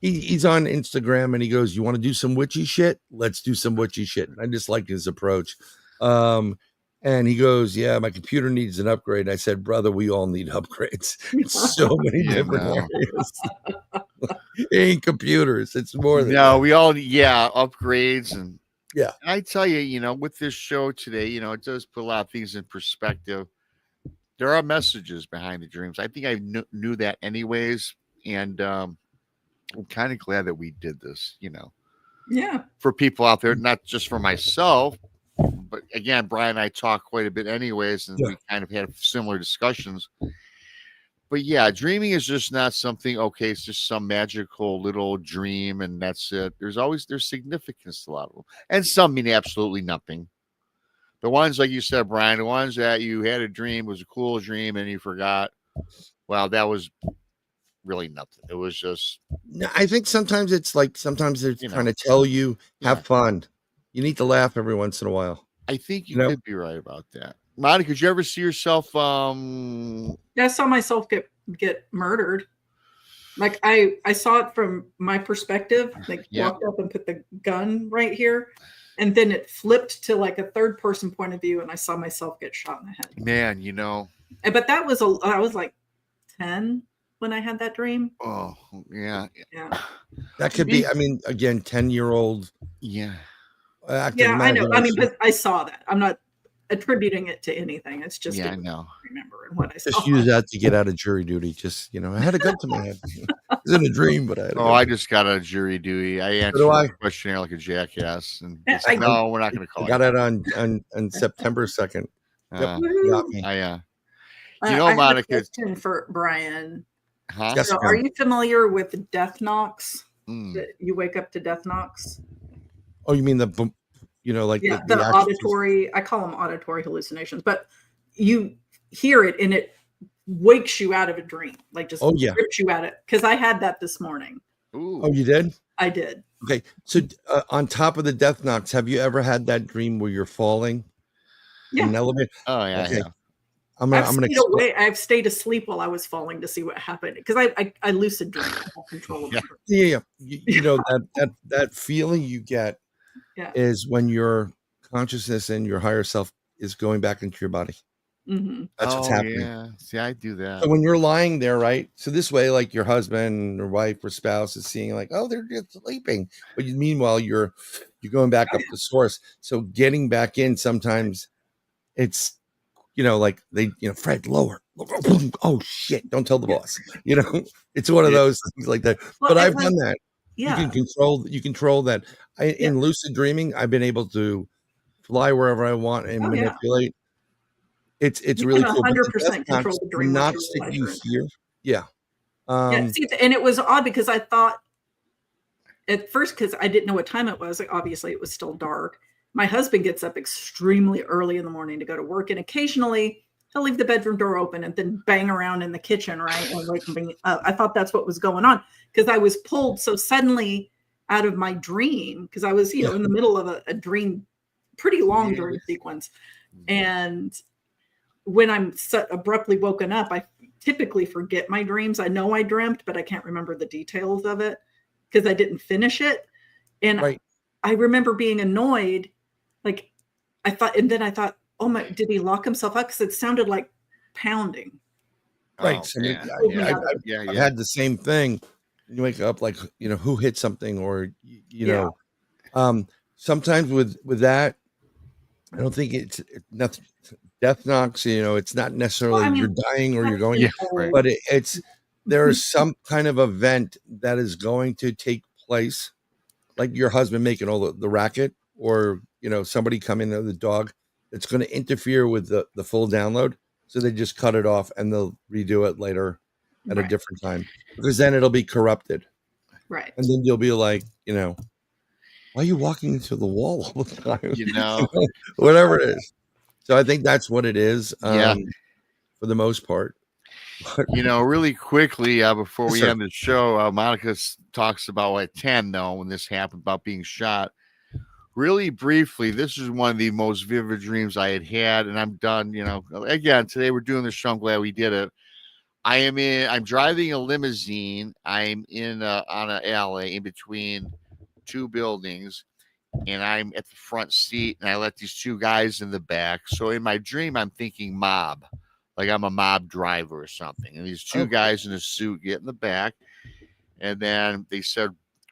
He's on Instagram and he goes, you want to do some witchy shit? Let's do some witchy shit. And I just like his approach. And he goes, yeah, my computer needs an upgrade. I said, brother, we all need upgrades. It's so many different areas. It ain't computers. It's more than that. We all, upgrades. And yeah. And I tell you, with this show today, it does put a lot of things in perspective. There are messages behind the dreams. I think I knew that anyways. And I'm kind of glad that we did this, Yeah. for people out there, not just for myself. But again, Brian and I talk quite a bit anyways, and we kind of had similar discussions. But yeah, dreaming is just not something, it's just some magical little dream and that's it. There's significance to a lot of them. And some mean absolutely nothing. The ones, like you said, Brian, the ones that you had a dream, was a cool dream, and you forgot, well, that was really nothing. It was just... No, I think sometimes it's like, they're trying to tell you, have fun. You need to laugh every once in a while. I think you could be right about that. Monica, could you ever see yourself? I saw myself get murdered. Like I saw it from my perspective. Like walked up and put the gun right here, and then it flipped to like a third person point of view, and I saw myself get shot in the head. Man, But that was I was like 10, when I had that dream. Oh, yeah. Yeah. That could be, I mean, again, 10-year-old Yeah. active Yeah, I know. I mean, imagination. but I saw that. I'm not attributing it to anything. It's just Yeah, I it was know. remembering what I saw. Just use that to get out of jury duty. Just, I had a gun to my head. It was in a dream, but I had a Oh, gun. I just got a jury duty. I answered do I. the questionnaire like a jackass, and Yeah, they said, no, we're not going to I call got you. it on September 2nd. Yep. Woohoo. Got me. You know, I have a Monica, question for Brian. huh? Yes, So are ma'am. you familiar with death knocks? Mm. That you wake up to death knocks? Oh, you mean the boom, like Yeah, the the actual- auditory. I call them auditory hallucinations, but you hear it and it wakes you out of a dream, like just Oh, yeah. rips you out of it. Because I had that this morning. Ooh. Oh, you did? I did. Okay. So on top of the death knocks, have you ever had that dream where you're falling in Yeah. an elevator? Oh, yeah. Okay. Yeah. I've stayed asleep while I was falling to see what happened because I lucid dream. I have control of Yeah. my dream. Yeah. That feeling you get Yeah. is when your consciousness and your higher self is going back into your body. Mhm. That's what's happening. Yeah. See, I do that. So when you're lying there, right? So this way, like your husband or wife or spouse is seeing, like, oh, they're just sleeping, but meanwhile you're going back up the source. So getting back in, sometimes it's like they, Fred, lower. Oh shit! Don't tell the boss. It's one of those things like that. Well, But it I've was- done that. Yeah. You can control that. In lucid dreaming, I've been able to fly wherever I want and Oh, yeah. manipulate. It's You really can cool. But the 100% death control knocks the dream not once you stick realize you you're in here. Yeah. Yeah, see, and it was odd because I thought at first, because I didn't know what time it was, like, obviously it was still dark. My husband gets up extremely early in the morning to go to work, and occasionally he'll leave the bedroom door open and then bang around in the kitchen, right? And wake me up. I thought that's what was going on because I was pulled so suddenly out of my dream because I was, in the middle of a dream, pretty long dream sequence. And when I'm so abruptly woken up, I typically forget my dreams. I know I dreamt, but I can't remember the details of it because I didn't finish it. And I remember being annoyed. Like then I thought, oh my, did he lock himself up? Because it sounded like pounding. Right. Oh, So yeah. I've had the same thing. You wake up like, who hit something or, sometimes with that, I don't think it's nothing. Death knocks, it's not necessarily you're dying or you're going, but there is some kind of event that is going to take place, like your husband making all the racket, or somebody coming in, the dog, that's going to interfere with the full download. So they just cut it off and they'll redo it later at a different time, because then it'll be corrupted. Right. And then you'll be like, why are you walking into the wall all the time? Whatever it is. So I think that's what it is. For the most part. Really quickly before Yes, we sir. end the show, Monica talks about at 10 though when this happened about being shot. Really briefly, this is one of the most vivid dreams I had, and I'm done. Again, today we're doing the show. I'm glad we did it. I'm driving a limousine. I'm in on an alley in between two buildings, and I'm at the front seat, and I let these two guys in the back. So in my dream, I'm thinking mob, like I'm a mob driver or something. And these two guys in a suit get in the back, and then they said,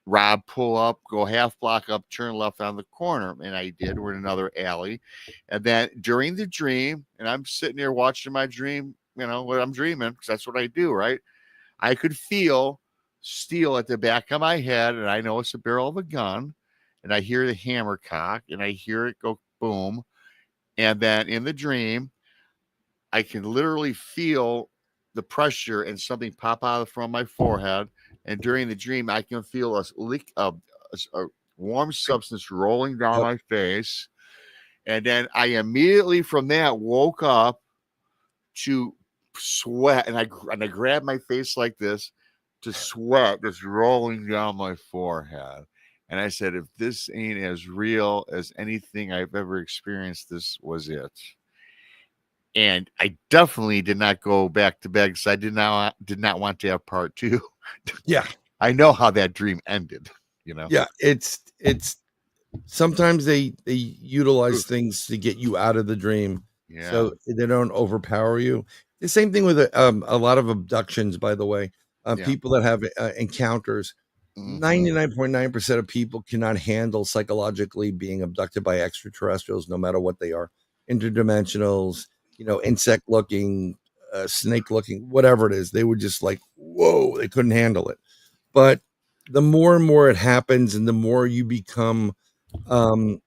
Rob, pull up, go half block up, turn left on the corner. And I did. We're in another alley. And then during the dream, and I'm sitting there watching my dream, what I'm dreaming, because that's what I do, right? I could feel steel at the back of my head, and I know it's the barrel of a gun. And I hear the hammer cock, and I hear it go boom. And then in the dream, I can literally feel the pressure and something pop out from my forehead. And during the dream, I can feel a warm substance rolling down my face. And then I immediately from that woke up to sweat. And I grabbed my face like this to sweat that's rolling down my forehead. And I said, if this ain't as real as anything I've ever experienced, this was it. And I definitely did not go back to bed because I did not want to have part two. Yeah. I know how that dream ended, Yeah, it's sometimes they utilize things to get you out of the dream. Yeah. So they don't overpower you. The same thing with a lot of abductions, by the way. Yeah. People that have encounters. 99.9% of people cannot handle psychologically being abducted by extraterrestrials, no matter what they are, interdimensionals, insect looking, snake looking, whatever it is. They were just like, whoa, they couldn't handle it. But the more and more it happens, and the more you become kind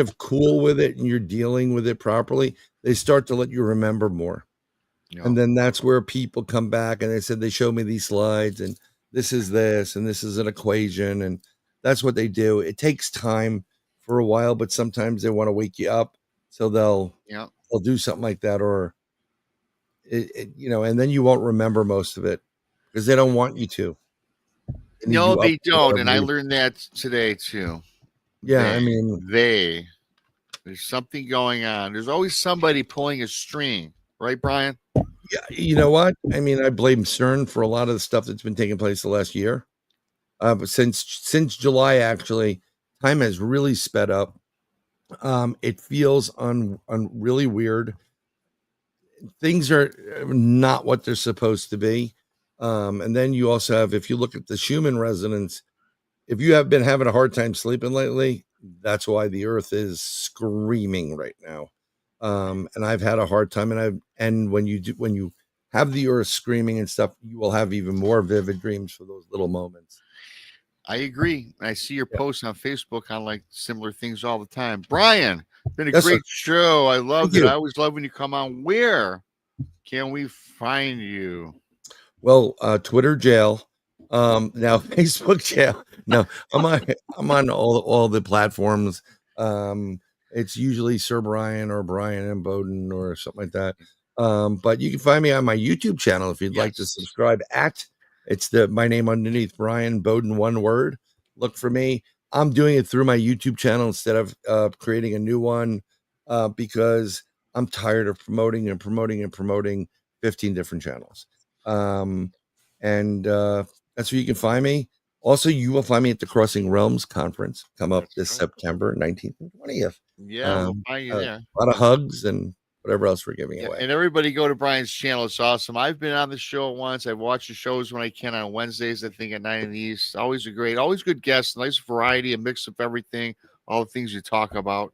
of cool with it, and you're dealing with it properly, they start to let you remember more. And then that's where people come back and they said, they showed me these slides, and this is this, and this is an equation. And that's what they do. It takes time for a while, but sometimes they want to wake you up. So they'll do something like that, or, and then you won't remember most of it because they don't want you to. No, they don't. And I learned that today too. Yeah. There's something going on. There's always somebody pulling a string, right, Brian? Yeah, you know what? I mean, I blame CERN for a lot of the stuff that's been taking place the last year. But since July, actually, time has really sped up. It feels really weird. Things are not what they're supposed to be. And then you also have, if you look at the Schumann resonance, if you have been having a hard time sleeping lately, that's why the Earth is screaming right now. And I've had a hard time, and when you have the Earth screaming and stuff, you will have even more vivid dreams for those little moments. I agree. I see your posts on Facebook on like similar things all the time. Brian, been a great show. I love it. I always love when you come on. Where can we find you? Well, Twitter jail. Now Facebook jail. No, I'm on all the platforms. It's usually Sir Bryan or Bryan Bowden or something like that. But you can find me on my YouTube channel if you'd like to subscribe. It's my name underneath, Bryan Bowden, one word. Look for me. I'm doing it through my YouTube channel instead of creating a new one because I'm tired of promoting 15 different channels. And that's where you can find me. Also, you will find me at the Crossing Realms Conference come up this September 19th and 20th. Yeah, we'll find you there. A lot of hugs and whatever else we're giving away. And everybody go to Brian's channel. It's awesome. I've been on the show once. I've watched the shows when I can on Wednesdays, I think at 9 in the East. Always good guests, nice variety, a mix of everything, all the things you talk about.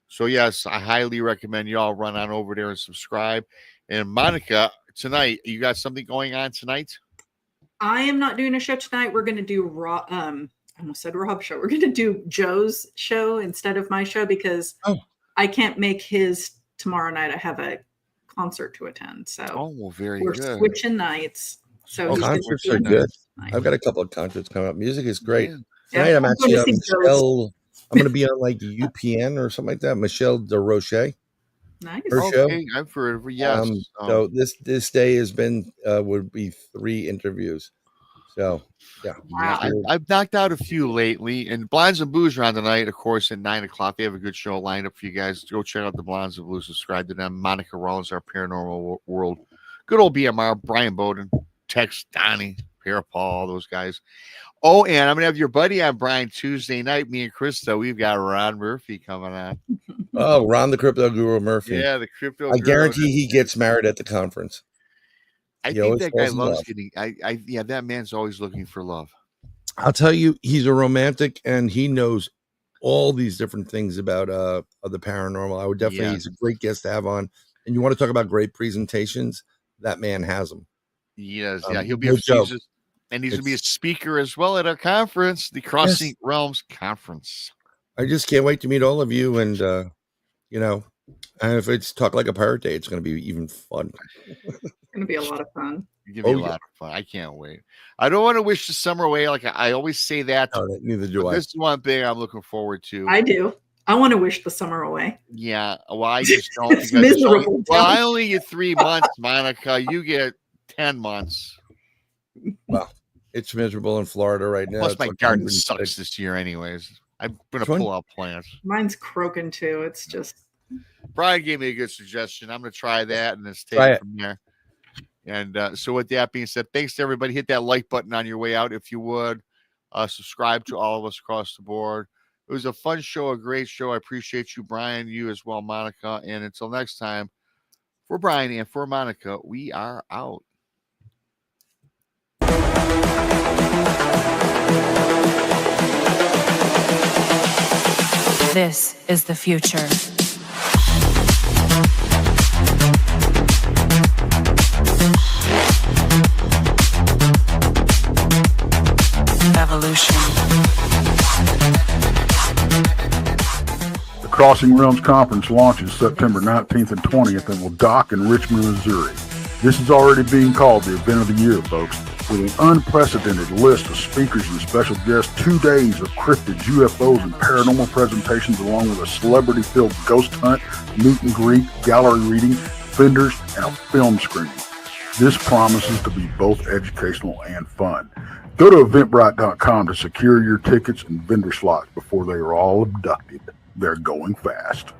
So, yes, I highly recommend you all run on over there and subscribe. And Monica, tonight, you got something going on tonight? I am not doing a show tonight. We're going to do I almost said Rob's show. We're going to do Joe's show instead of my show because I can't make his tomorrow night. I have a concert to attend. So very we're good. Switching nights. So concerts are good. I've got a couple of concerts coming up. Music is great. Tonight I'm actually on Michelle. I'm going to be on like UPN or something like that. Michelle DeRoche. Nice. Her show. I've heard. Yes. So this day has been would be 3 interviews. So I've knocked out a few lately, and Blondes and Blues are on tonight, of course, at 9:00. They have a good show lined up for you guys. Go check out the Blondes and Blues. Subscribe to them. Monica Rollins, Our Paranormal World. Good old BMR. Bryan Bowden, Tex, Donnie, Pierre Paul, those guys. Oh, and I'm gonna have your buddy on, Brian, Tuesday night. Me and Krista. We've got Ron Murphy coming on. Oh, Ron the Crypto Guru Murphy. Yeah, the Crypto. I guarantee he gets married at the conference. I think that guy loves getting. That man's always looking for love. I'll tell you, he's a romantic, and he knows all these different things about the paranormal. I would definitely. He's a great guest to have on. And you want to talk about great presentations? That man has them. He does. He'll be and he's going to be a speaker as well at our conference, the Crossing Realms Conference. I just can't wait to meet all of you. And, and if it's Talk Like a Pirate Day, it's going to be even fun. It's going to be a lot of fun. It's going to be a lot of fun. I can't wait. I don't want to wish the summer away. Like I always say that. No, neither do I. This is one thing I'm looking forward to. I do. I want to wish the summer away. Yeah. Well, I just don't. It's miserable. I only get 3 months, Monica. You get 10 months. Well, it's miserable in Florida right now. Plus, my garden sucks this year, anyways. I'm going to pull out plants. Mine's croaking too. It's just. Brian gave me a good suggestion. I'm going to try that and then take it from there. And so, with that being said, thanks to everybody. Hit that like button on your way out if you would. Subscribe to all of us across the board. It was a fun show, a great show. I appreciate you, Brian. You as well, Monica. And until next time. For Bryan and for Monica, we are out. This is the future. Evolution. The Crossing Realms Conference launches September 19th and 20th and will dock in Richmond, Missouri. This is already being called the event of the year, folks. With an unprecedented list of speakers and special guests, 2 days of cryptids, UFOs, and paranormal presentations, along with a celebrity-filled ghost hunt, meet and greet, gallery reading, vendors, and a film screening. This promises to be both educational and fun. Go to eventbrite.com to secure your tickets and vendor slots before they are all abducted. They're going fast.